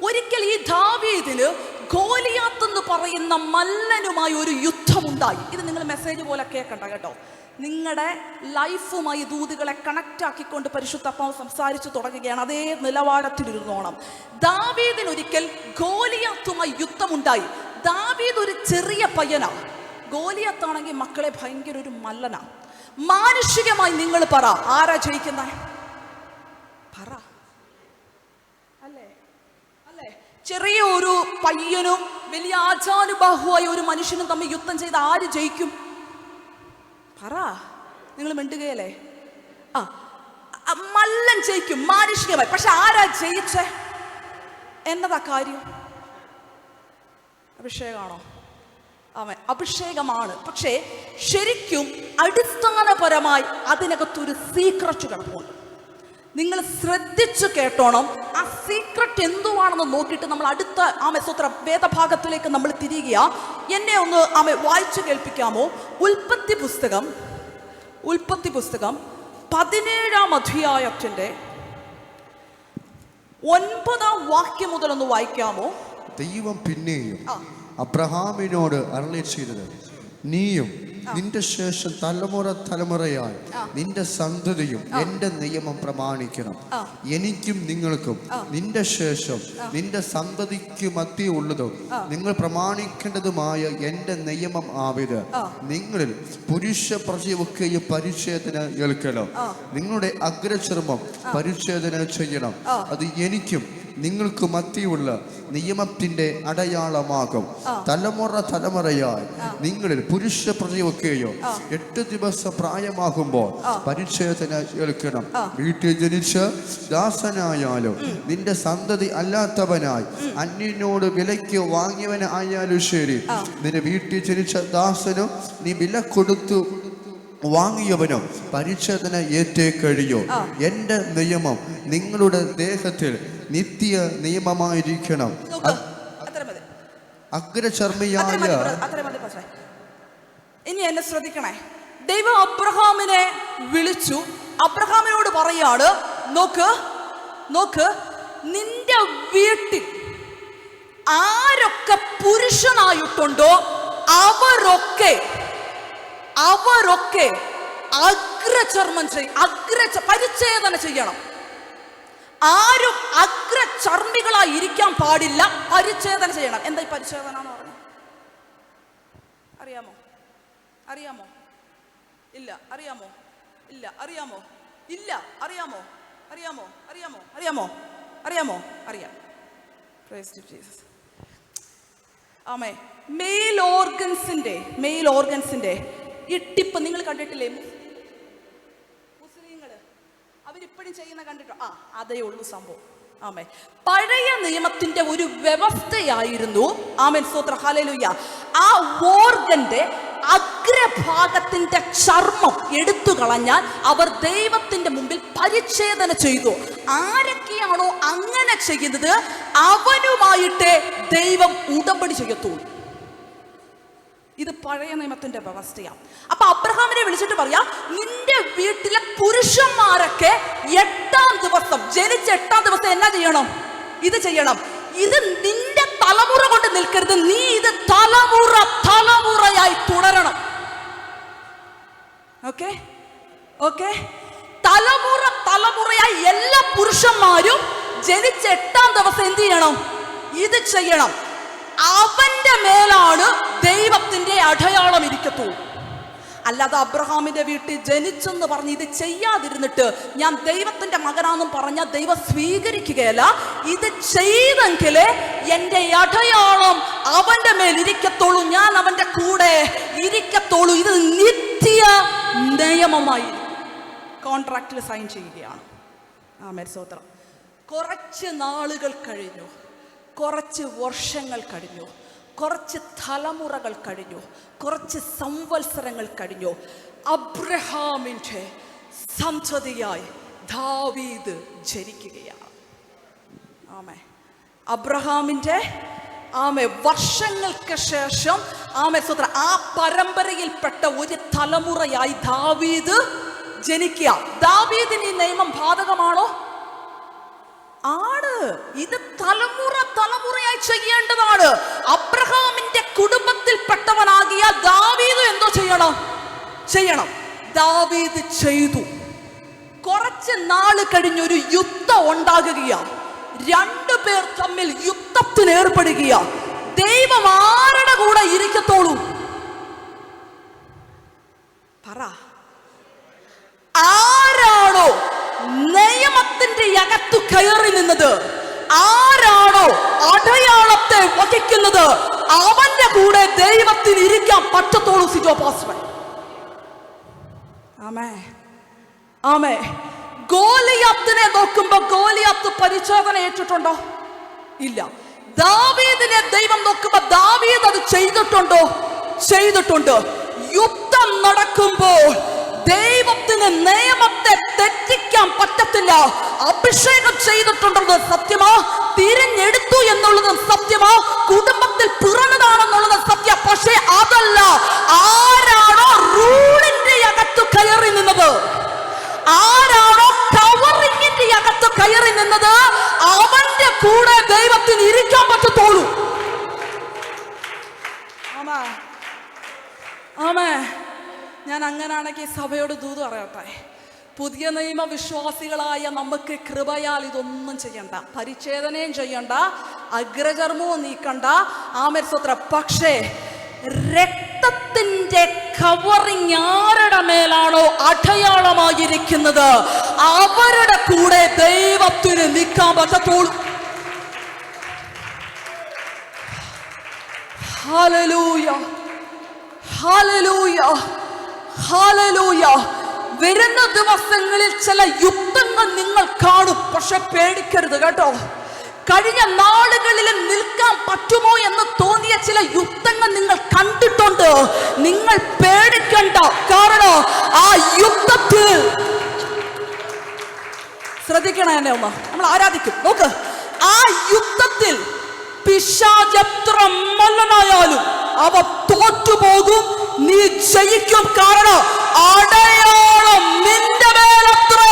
ഒരിക്കൽ ഈ ദാവീദിന് ഗോലിയാത്ത് എന്ന് പറയുന്ന മല്ലനുമായി ഒരു യുദ്ധമുണ്ടായി. ഇത് നിങ്ങൾ മെസ്സേജ് പോലെ കേൾക്കണ്ട കേട്ടോ. നിങ്ങളുടെ ലൈഫുമായി ദൂതുകളെ കണക്റ്റ് ആക്കിക്കൊണ്ട് പരിശുദ്ധാത്മാവ് സംസാരിച്ചു തുടങ്ങുകയാണ്. അതേ നിലവാരത്തിലിരുന്നോണം. ദാവീദിനൊരിക്കൽ ഗോലിയാത്തുമായി യുദ്ധമുണ്ടായി. ദാവീദ് ഒരു ചെറിയ പയ്യനാണ്. ഗോലിയാത്താണെങ്കിൽ മക്കളെ ഭയങ്കര ഒരു മല്ലനാ. മാനുഷികമായി നിങ്ങൾ പറ, ആരാ ജയിക്കുന്ന? പറ. അല്ലേ? ചെറിയ ഒരു പയ്യനും വലിയ ആചാനുബാഹുവായ ഒരു മനുഷ്യനും തമ്മിൽ യുദ്ധം ചെയ്ത് ആര് ജയിക്കും? പറ. നിങ്ങൾ മിണ്ടുകയല്ലേ? മല്ലൻ ജയിക്കും മാനുഷികമായി. പക്ഷെ ആരാ ജയിച്ചേ? എന്നതാ കാര്യം? അഭിഷേകമാണോ? അഭിഷേകമാണ്. പക്ഷേ ശരിക്കും അടിസ്ഥാനപരമായി അതിനകത്തൊരു സീക്രട്ട് കിടപ്പുണ്ട്. നിങ്ങൾ ശ്രദ്ധിച്ചു കേട്ടോണം. ആ സീക്രട്ട് എന്തുവാണെന്ന് നോക്കിയിട്ട് നമ്മൾ അടുത്ത സ്തോത്രം വേദഭാഗത്തിലേക്ക് നമ്മൾ തിരികെയ. എന്നെ ഒന്ന് വായിച്ചു കേൾപ്പിക്കാമോ? ഉൽപ്പത്തി പുസ്തകം 17-ാം അധ്യായത്തിന്റെ 9-ാം വാക്യം മുതൽ ഒന്ന് വായിക്കാമോ? ദൈവം പിന്നെയും അബ്രഹാമിനോട് അരുളി ചെയ്തത്, നീയും നിന്റെ ശേഷം തലമുറയായി നിന്റെ സന്തതിയും എന്റെ നിയമം പ്രമാണിക്കണം. എനിക്കും നിങ്ങൾക്കും നിന്റെ ശേഷം നിന്റെ സന്തതിക്ക് മധ്യേ ഉള്ളതും നിങ്ങൾ പ്രമാണിക്കേണ്ടതുമായ എന്റെ നിയമം ആവിത്. നിങ്ങളിൽ പുരുഷ പ്രജയൊക്കെയും പരിച്ഛേദന ഏൽക്കണം. നിങ്ങളുടെ അഗ്രചർമ്മം പരിച്ഛേദന ചെയ്യണം. അത് എനിക്കും നിങ്ങൾക്ക് മധ്യയുള്ള നിയമത്തിന്റെ അടയാളമാകും. തലമുറയായി നിങ്ങളിൽ പുരുഷ പ്രജയൊക്കെയോ 8 ദിവസം പ്രായമാകുമ്പോൾ പരിച്ഛേദന ഏൽക്കണം. വീട്ടിൽ ജനിച്ച ദാസനായാലും നിന്റെ സന്തതി അല്ലാത്തവനായി അന്യനോട് വിലയ്ക്ക് വാങ്ങിയവനായാലും ശരി, നിന്റെ വീട്ടിൽ ജനിച്ച ദാസനും നീ വില കൊടുത്തു വാങ്ങിയവനും പരിച്ഛേദന ഏറ്റേ കഴിയോ. എന്റെ നിയമം നിങ്ങളുടെ ദേഹത്തിൽ നിത്യ നിയമമായിരിക്കണം. അഗ്രചർമ്മിയായ ഇനി എന്നെ ശ്രദ്ധിക്കണേ. ദൈവം അബ്രഹാമിനെ വിളിച്ചു. അബ്രഹാമിനോട് പറയാണ്, നോക്ക് നിന്റെ വീട്ടിൽ ആരൊക്കെ പുരുഷനായിട്ടുണ്ടോ അവരൊക്കെ അഗ്രചർമ്മം പരിച്ഛേദന ചെയ്യണം. ആരും അഗ്രചർമ്മികളായി ഇരിക്കാൻ പാടില്ല, പരിച്ഛേദന ചെയ്യണം. എന്താ ഈ പരിച്ഛേദന എന്ന് പറഞ്ഞു? അറിയാമോ? ഇല്ല. അറിയാമോ? അറിയാം. ആമേ. മെയിൽ ഓർഗൻസിന്റെ ഈ ടിപ്പ് നിങ്ങൾ കണ്ടിട്ടില്ലേ? മുസ്ലിങ്ങൾ അവരിപ്പോഴും ചെയ്യുന്ന കണ്ടിട്ടോ? അതേ ഉള്ളൂ സംഭവം. ആമേ. പഴയ നിയമത്തിന്റെ ഒരു വ്യവസ്ഥയായിരുന്നു. ആമേൻ, സ്തോത്രം, ഹല്ലേലൂയ. ആ ഓർഗന്റെ അഗ്രഭാഗത്തിന്റെ ചർമ്മം എടുത്തു കളഞ്ഞാൽ അവർ ദൈവത്തിന്റെ മുമ്പിൽ പരിച്ഛേദന ചെയ്തു. ആരൊക്കെയാണോ അങ്ങനെ ചെയ്യുന്നത് അവനുമായിട്ടേ ദൈവം ഉടമ്പടി ചെയ്യത്തുള്ളൂ. ഇത് പഴയ നിയമത്തിന്റെ വ്യവസ്ഥയാണ്. അപ്പൊ അബ്രഹാമിനെ വിളിച്ചിട്ട് പറയാ, നിന്റെ വീട്ടിലെ പുരുഷന്മാരൊക്കെ 8-ാം ദിവസം ജനിച്ച 8-ാം ദിവസം എന്നാ ചെയ്യണം? ഇത് ചെയ്യണം. ഇത് നിന്റെ തലമുറ കൊണ്ട് നിൽക്കരുത്, നീ ഇത് തലമുറയായി തുടരണം. ഓക്കെ. തലമുറയായി എല്ലാ പുരുഷന്മാരും ജനിച്ച 8-ാം ദിവസം എന്ത് ചെയ്യണം? ഇത് ചെയ്യണം. അവന്റെ മേലാണ് ദൈവത്തിന്റെ അടയാളം ഇരിക്കത്തുള്ളൂ. അല്ലാതെ അബ്രഹാമിന്റെ വീട്ടിൽ ജനിച്ചെന്ന് പറഞ്ഞ് ഇത് ചെയ്യാതിരുന്നിട്ട് ഞാൻ ദൈവത്തിന്റെ മകനാണെന്നും പറഞ്ഞാൽ ദൈവം സ്വീകരിക്കുകയല്ല. ഇത് ചെയ്തെങ്കിലേ എൻ്റെ അടയാളം അവന്റെ മേൽ ഇരിക്കത്തുള്ളൂ, ഞാൻ അവന്റെ കൂടെ ഇരിക്കത്തുള്ളൂ. ഇത് നിത്യ നിയമമായി കോൺട്രാക്റ്റിൽ സൈൻ ചെയ്യുകയാണ്. ആമേൻ, സ്തോത്രം. കുറച്ച് നാളുകൾ കഴിഞ്ഞു, കുറച്ച് വർഷങ്ങൾ കഴിഞ്ഞു, കുറച്ച് തലമുറകൾ കഴിഞ്ഞു, കുറച്ച് സംവത്സരങ്ങൾ കഴിഞ്ഞു. അബ്രഹാമിൻ്റെ സന്തതിയായി ദാവീദ് ജനിക്കുകയാണ്. അബ്രഹാമിൻ്റെ വർഷങ്ങൾക്ക് ശേഷം ആ പരമ്പരയിൽപ്പെട്ട ഒരു തലമുറയായി ദാവീദ് ജനിക്കുക. ദാവീദിന് ഈ നിയമം ബാധകമാണോ? ആണ്. ഇത് തലമുറയായി ചെയ്യേണ്ടതാണ്. അബ്രഹാമിന്റെ കുടുംബത്തിൽപ്പെട്ടവനാകിയ ദാവീദ് എന്തോ ചെയ്യണം. ദാവീദ് ചെയ്തു. കുറച്ച് നാള് കഴിഞ്ഞൊരു യുദ്ധം ഉണ്ടാകുകയാണ്. 2 പേർ തമ്മിൽ യുദ്ധത്തിന് ഏർപ്പെടുകയാണ്. ദൈവം ആരുടെ കൂടെ ഇരിക്കത്തോളൂ? പറ. ആരാണോ നിയമത്തിന്റെ അകത്തു കയറി നിന്നത്, ആരാണോ അടയാളത്തെ വഹിക്കുന്നത്, അവന്റെ കൂടെ ദൈവത്തിന് ഇരിക്കാൻ പറ്റത്തോളൂ. സിജോ പാസ്റ്റർ. ആമേ. ഗോലിയാത്തിനെ നോക്കുമ്പോ ഗോലിയാത്ത് പരിച്ഛേദന ഏറ്റിട്ടുണ്ടോ? ഇല്ല. ദാവീദിനെ ദൈവം നോക്കുമ്പോ ദാവീദ് അത് ചെയ്തിട്ടുണ്ടോ? ചെയ്തിട്ടുണ്ട്. യുദ്ധം നടക്കുമ്പോൾ ദൈവത്തിന് നിയമത്തെ തെറ്റിക്കാൻ പറ്റത്തില്ല. അഭിഷേകം ചെയ്തിട്ടുണ്ടെന്നത് സത്യമാ, തിരഞ്ഞെടുത്തു എന്നുള്ളത് സത്യമാ, കുടുംബത്തിൽ പിറന്നതാണെന്നുള്ളത് സത്യം. പക്ഷേ അതല്ല, ആരാണോ റൂളിന്റെ അകത്ത് കയറി നിന്നത്, ആരാണോ കവറിങ്ങിന്റെ അകത്ത് കയറി നിന്നത്, അവന്റെ കൂടെ ദൈവത്തിന് ഇരിക്കാൻ പറ്റത്തുള്ളൂ. ആമേ. ഞാൻ അങ്ങനാണെങ്കിൽ സഭയോട് ദൂത് പറയട്ടെ. പുതിയ നിയമ വിശ്വാസികളായ നമുക്ക് കൃപയാൽ ഇതൊന്നും ചെയ്യണ്ട, പരിച്ഛേദനയും ചെയ്യണ്ട, അഗ്രചർമ്മവും നീക്കണ്ട. ആമേൻ സ്തോത്രം. പക്ഷേ രക്തത്തിന്റെ കവറിങ് ആരുടെ മേലാണോ അടയാളമായിരിക്കുന്നത് അവരുടെ കൂടെ ദൈവത്തിന് നിൽക്കാൻ പറ്റത്തുള്ളൂ. Hallelujah, hallelujah, hallelujah. വരുന്ന ദിവസങ്ങളിൽ ചില യുദ്ധങ്ങൾ നിങ്ങൾ കാണും. പക്ഷെ പേടിക്കരുത് കേട്ടോ. കഴിഞ്ഞ നാളുകളിൽ നിൽക്കാൻ പറ്റുമോ എന്ന് തോന്നിയ ചില യുദ്ധങ്ങൾ നിങ്ങൾ കണ്ടിട്ടുണ്ട്. നിങ്ങൾ പേടിക്കണ്ട. കാരണം ആ യുദ്ധത്തിൽ ശ്രദ്ധിക്കണം. എന്നെ ഒന്ന് നമ്മൾ ആരാധിക്കും. നോക്ക്, ആ യുദ്ധത്തിൽ പിശാചെത്ര മല്ലനായാലും അവ തോറ്റുപോകും, നീ ജയിക്കും. കാരണം അടയാളം നിന്റെ മേലത്രേ.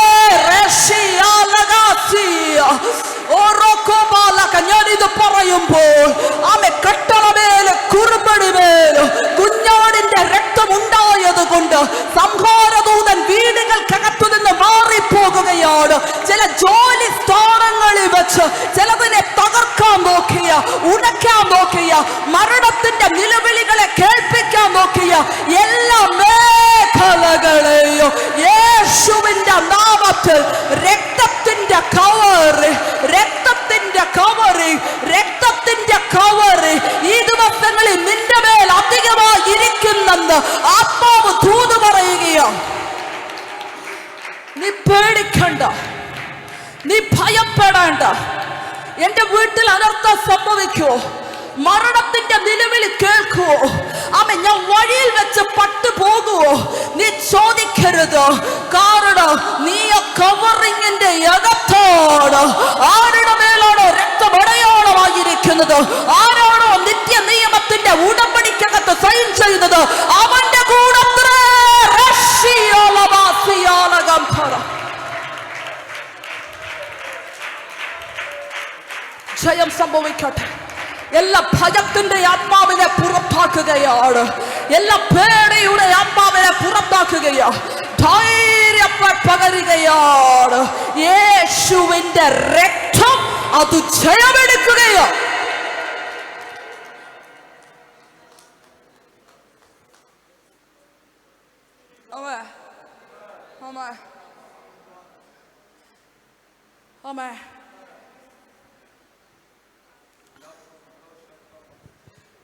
ഞാനിത് പറയുമ്പോൾ ആമേ കട്ടളമേല് കുറുമ്പടിമേല് കുഞ്ഞാടിന്റെ രക്തം ഉണ്ടായത് കൊണ്ട് സംഹാരദൂതൻ വീടുകൾക്കകത്തു നിന്ന് മാറിപ്പോകുകയാണ്. ചില ജോലി സ്ഥാനങ്ങളിൽ വെച്ച് ചിലതിനെ തകർക്കാൻ നോക്കിയ, ഉടയ്ക്കാൻ നോക്കിയ, മരണത്തിന്റെ നിലവിളികളെ കേൾപ്പിക്കാൻ നോക്കിയ എല്ലാ മേഖലകളെയും യേശുവിന്റെ നാമത്തിൽ രക്തത്തിന്റെ കവറ്, രക്തത്തിന്റെ കവറ്, രക്തത്തിന്റെ കവറ് ഈ ദിവസങ്ങളിൽ നിന്റെ മേൽ അധികമായി ഇരിക്കുന്നെന്ന് ആത്മാവ് ദൂത് പറയുകയാണ്. നീ പേടിക്കണ്ട, നീ ഭയപ്പെടേണ്ട. എന്റെ വീട്ടിൽ അനർത്ഥം സംഭവിക്കുമോ? മരണത്തിന്റെ നിലവിളി കേൾക്കുവോ? ആമേ, ഞാൻ വഴിയിൽ വെച്ച് പട്ടുപോകുവോ? നീ ചോദിക്കരുത്. കാരണം നീ ആ കവറിങ്ങിന്റെ അകത്താണ്. ആരുടെ മേലാണോ രക്തമടയാളമായിരിക്കുന്നത്, ആരാണോ നിത്യ നിയമത്തിന്റെ ഉടമ്പടിക്കകത്ത് സൈൻ ചെയ്യുന്നത്, അവന്റെ കൂടെ ജയം സംഭവിക്കട്ടെ. എല്ലാ ഭയത്തിന്റെ ആത്മാവിനെ പുറത്താക്കുകയാണ്. എല്ലാ പേടിയുടെ ആത്മാവിനെ പുറത്താക്കുകയാണ്. ധൈര്യം പകരുകയാണ്. യേശുവിന്റെ രക്തം അത് ജയമെടുക്കുകയാണ്.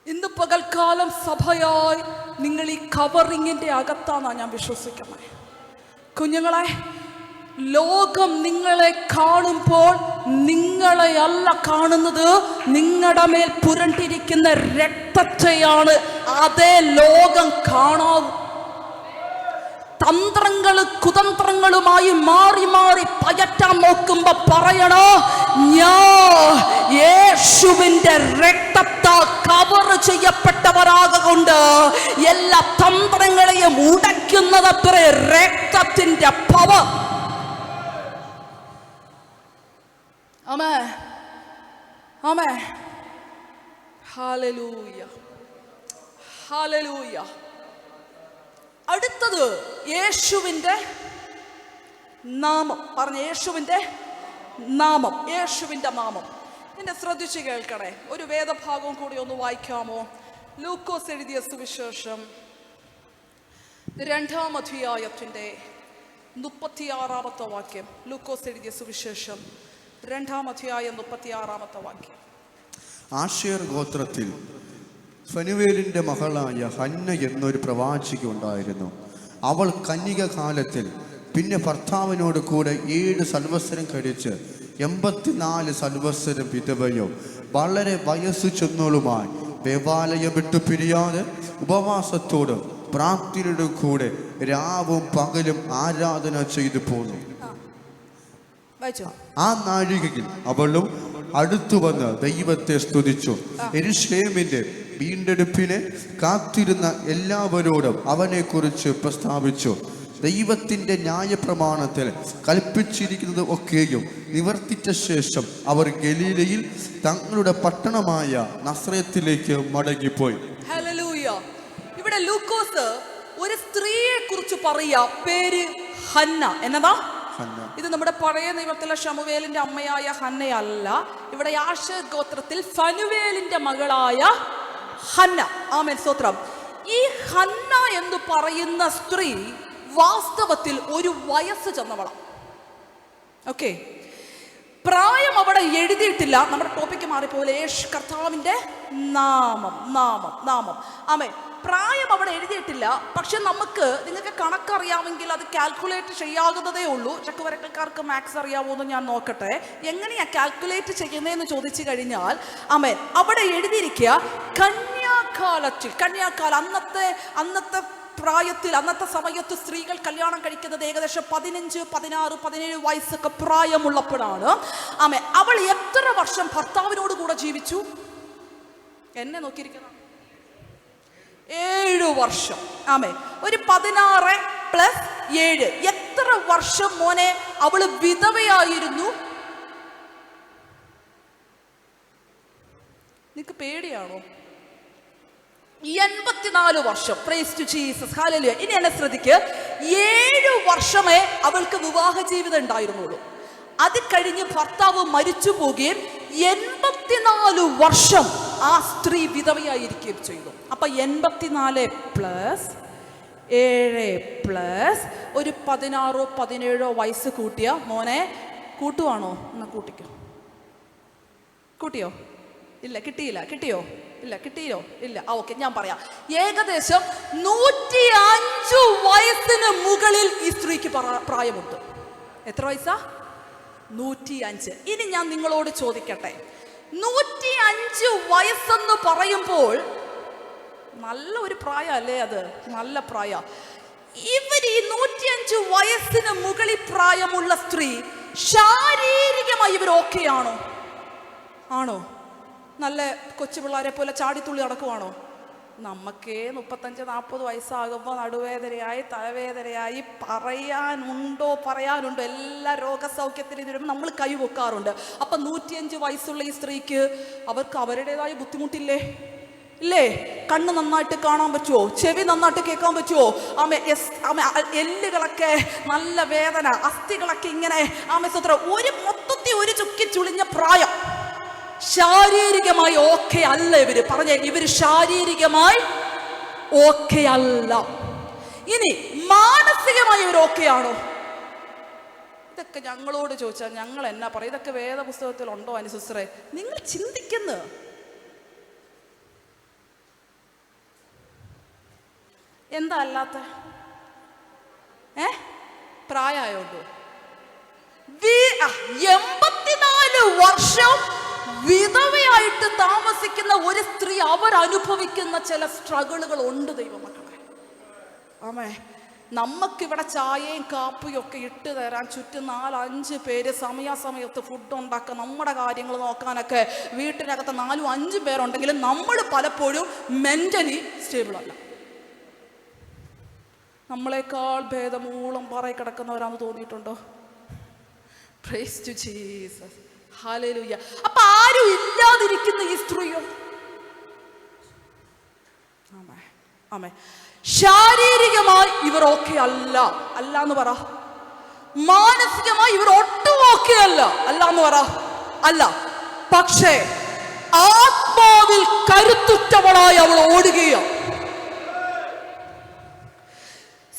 ഇന്ന് പകൽക്കാലം സഭയായി നിങ്ങൾ ഈ കവറിങ്ങിന്റെ അകത്താണെന്നാണ് ഞാൻ വിശ്വസിക്കുന്നത്. കുഞ്ഞുങ്ങളെ, ലോകം നിങ്ങളെ കാണുമ്പോൾ നിങ്ങളെ അല്ല കാണുന്നത്, നിങ്ങളുടെ മേൽ പുരണ്ടിരിക്കുന്ന രക്തത്തെയാണ് അതേ ലോകം കാണാവൂ. തന്ത്രങ്ങൾ കുതന്ത്രങ്ങളുമായി മാറി മാറി പയറ്റാൻ നോക്കുമ്പോ പറയണോ, ഞാൻ യേശുവിന്റെ രക്തത്താൽ കവർ ചെയ്യപ്പെട്ടവരാകൊണ്ട് എല്ലാ തന്ത്രങ്ങളെയും ഉടയ്ക്കുന്നതത്ര രക്തത്തിന്റെ പവർ. ആമേൻ, ആമേൻ. ഹല്ലേലൂയ, ഹല്ലേലൂയ. അടുത്തത് യേശുവിൻ്റെ നാമം. പറഞ്ഞ യേശുവിൻ്റെ നാമം, യേശുവിൻ്റെ നാമം. എന്നെ ശ്രദ്ധിച്ച് കേൾക്കണേ. ഒരു വേദഭാഗവും കൂടി ഒന്ന് വായിക്കാമോ? ലൂക്കോസ് എഴുതിയ സുവിശേഷം 2-ാം അധ്യായത്തിൻ്റെ 36-ാമത്തെ വാക്യം. ലൂക്കോസ് എഴുതിയ സുവിശേഷം 2-ാം അധ്യായം 36-ാമത്തെ വാക്യം. ആശേർ ഗോത്രത്തിൽ ഫനുവേലിന്റെ മകളായ ഹന്ന എന്നൊരു പ്രവാചിക ഉണ്ടായിരുന്നു. അവൾ കന്യക കാലത്തിൽ പിന്നെ ഭർത്താവിനോട് കൂടെ 7 സംവത്സരം കഴിച്ച് 84 സംവത്സരം വിധവയോ വളരെ വയസ്സു ചെന്നോളുമായി ദേവാലയം വിട്ടു പിരിയാതെ ഉപവാസത്തോടും പ്രാർത്ഥനയോടും കൂടെ രാവും പകലും ആരാധന ചെയ്തു പോന്നു. ആ നാഴികയിൽ അവളും അടുത്തു വന്ന് ദൈവത്തെ സ്തുതിച്ചു. യെരൂശലേമിന്റെ വീണ്ടെടുപ്പിനെ കാത്തിരുന്ന എല്ലാവരോടും അവനെ കുറിച്ച് പ്രസ്താവിച്ചു. ദൈവത്തിൻ്റെ ന്യായപ്രമാണത്തിൽ കൽപ്പിച്ചിരിക്കുന്നത് ഒക്കെയും നിവർത്തിച്ച ശേഷം അവർ ഗലീലയിൽ തങ്ങളുടെ പട്ടണമായ നസ്രയത്തിലേക്ക് മടങ്ങിപ്പോയി. ഹല്ലേലൂയ. ഇവിടെ ലൂക്കോസ് ഒരു സ്ത്രീയെ കുറിച്ച് പറയാ, പേര് ഹന്ന. എന്നതാ? ഇത് നമ്മുടെ പഴയ നിയമത്തിലെ ശമൂവേലിന്റെ അമ്മയായ ഹന്നയല്ല. ഇവിടെ ആശേർ ഗോത്രത്തിൽ ഫനുവേലിന്റെ മകളായ ഹന്ന. ആമേൻ, സ്തോത്രം. ഈ ഹന്ന എന്ന് പറയുന്ന സ്ത്രീ വാസ്തവത്തിൽ ഒരു വയസ്സ് ചെന്നവളാണ്. ഓക്കെ, പ്രായം അവിടെ എഴുതിയിട്ടില്ല. നമ്മുടെ ടോപ്പിക്ക് മാറിപ്പോലെ കർത്താവിന്റെ നാമം നാമം നാമം ആമേൻ. പ്രായം അവിടെ എഴുതിയിട്ടില്ല. പക്ഷെ നിങ്ങൾക്ക് കണക്കറിയാമെങ്കിൽ അത് കാൽക്കുലേറ്റ് ചെയ്യാവുന്നതേ ഉള്ളൂ. ചക്കുവരക്കാർക്ക് മാത്സ് അറിയാവോ എന്ന് ഞാൻ നോക്കട്ടെ. എങ്ങനെയാ കാൽക്കുലേറ്റ് ചെയ്യുന്നതെന്ന് ചോദിച്ചു കഴിഞ്ഞാൽ ആമേൻ, അവിടെ എഴുതിയിരിക്കുക കന്യാകാലം. അന്നത്തെ പ്രായത്തിൽ, അന്നത്തെ സമയത്ത് സ്ത്രീകൾ കല്യാണം കഴിക്കുന്നത് ഏകദേശം 15, 16, 17 വയസ്സൊക്കെ പ്രായമുള്ളപ്പോഴാണ്. ആമേ, അവൾ എത്ര വർഷം ഭർത്താവിനോട് കൂടെ ജീവിച്ചു? എന്നെ നോക്കിയിരിക്കണം, 7 വർഷം. ആമേ, ഒരു 16 + 7, എത്ര വർഷം മോനെ അവള് വിധവയായിരുന്നു? നിനക്ക് പേടിയാണോ? 84 വർഷം. Praise to Jesus, hallelujah. ഇനി എന്നെ ശ്രദ്ധിക്ക്, 7 വർഷമേ അവൾക്ക് വിവാഹ ജീവിതം ഉണ്ടായിരുന്നുള്ളൂ. അത് കഴിഞ്ഞ് ഭർത്താവ് മരിച്ചു പോവുകയും 84 വർഷം ആ സ്ത്രീ വിധവയായിരിക്കുകയും ചെയ്തു. അപ്പൊ 84 + 7 + ഒരു 16, 17 വയസ്സ് കൂട്ടിയ മോനെ, കൂട്ടുവാണോ? എന്നാ കൂട്ടിക്കോ. കൂട്ടിയോ? ഇല്ല, കിട്ടിയില്ല. കിട്ടിയോ? ഇല്ല. കിട്ടിയോ? ഇല്ല. ഓക്കെ, ഞാൻ പറയാം. ഏകദേശം 105 വയസ്സിന് മുകളിൽ ഈ സ്ത്രീക്ക് പ്രായമുണ്ട്. എത്ര വയസ്സാ? 105. ഇനി ഞാൻ നിങ്ങളോട് ചോദിക്കട്ടെ, 105 വയസ്സെന്ന് പറയുമ്പോൾ നല്ല ഒരു പ്രായമല്ലേ? അത് നല്ല പ്രായ. ഇവർ ഈ 105 വയസ്സിന് മുകളിൽ പ്രായമുള്ള സ്ത്രീ ശാരീരികമായി ഇവർ ഓക്കെ ആണോ? ആണോ? നല്ല കൊച്ചു പിള്ളേരെ പോലെ ചാടിത്തുള്ളി നടക്കുവാണോ? നമുക്കേ 35-40 വയസ്സാകുമ്പോൾ നടുവേദനയായി, തലവേദനയായി, പറയാനുണ്ടോ? എല്ലാ രോഗസൗഖ്യത്തിന് ഇതിലും നമ്മൾ കൈവെക്കാറുണ്ട്. അപ്പം 105 വയസ്സുള്ള ഈ സ്ത്രീക്ക് അവർക്ക് അവരുടേതായ ബുദ്ധിമുട്ടില്ലേ? ഇല്ലേ? കണ്ണ് നന്നായിട്ട് കാണാൻ പറ്റുമോ? ചെവി നന്നായിട്ട് കേൾക്കാൻ പറ്റുമോ? എല്ലുകളൊക്കെ നല്ല വേദന, അസ്ഥികളൊക്കെ ഇങ്ങനെ ഒരു മൊത്തത്തിൽ ഒരു ചുക്കി ചുളിഞ്ഞ പ്രായം. ശാരീരികമായി ഓക്കെ അല്ല ഇവര്. പറഞ്ഞേ, ഇവര് ശാരീരികമായി ഓക്കെ അല്ല. ഇനി മാനസികമായി ഇവർ ഓക്കെ ആണോ? ഇതൊക്കെ ഞങ്ങളോട് ചോദിച്ചാൽ ഞങ്ങൾ എന്നാ പറയും? ഇതൊക്കെ വേദപുസ്തകത്തിൽ ഉണ്ടോ അനുസിസ്റ്ററെ? നിങ്ങൾ ചിന്തിക്കുന്നു. എന്താ അല്ലാത്ത? പ്രായമായോണ്ടോ? 84 വർഷം വിധവയായിട്ട് താമസിക്കുന്ന ഒരു സ്ത്രീ അവരനുഭവിക്കുന്ന ചില സ്ട്രഗിളുകൾ ഉണ്ട് ദൈവമക്കളെ. ആമേ, നമുക്കിവിടെ ചായയും കാപ്പിയും ഒക്കെ ഇട്ട് തരാൻ ചുറ്റും 4-5 പേര്, സമയാസമയത്ത് ഫുഡ് ഉണ്ടാക്കാൻ, നമ്മുടെ കാര്യങ്ങൾ നോക്കാനൊക്കെ വീട്ടിനകത്ത് 4-5 പേരുണ്ടെങ്കിലും നമ്മൾ പലപ്പോഴും മെന്റലി സ്റ്റേബിൾ അല്ല. നമ്മളെക്കാൾ ഭേദമൂളം പറയി കിടക്കുന്നവരാണെന്ന് തോന്നിയിട്ടുണ്ടോ? Praise to Jesus, hallelujah. അപ്പൊ ആരും ഇല്ലാതിരിക്കുന്ന ഈ സ്ത്രീയോ? ആമേ, ആമേ. ശാരീരികമായി ഇവർ ഓക്കെ അല്ല, അല്ല എന്ന് പറ. മാനസികമായി ഇവർ ഒട്ടും ഓക്കെ അല്ല, അല്ല എന്ന് പറ. അല്ല, പക്ഷേ ആത്മാവിൽ കരുത്തുറ്റവളായി അവൾ ഓടുകയാണ്.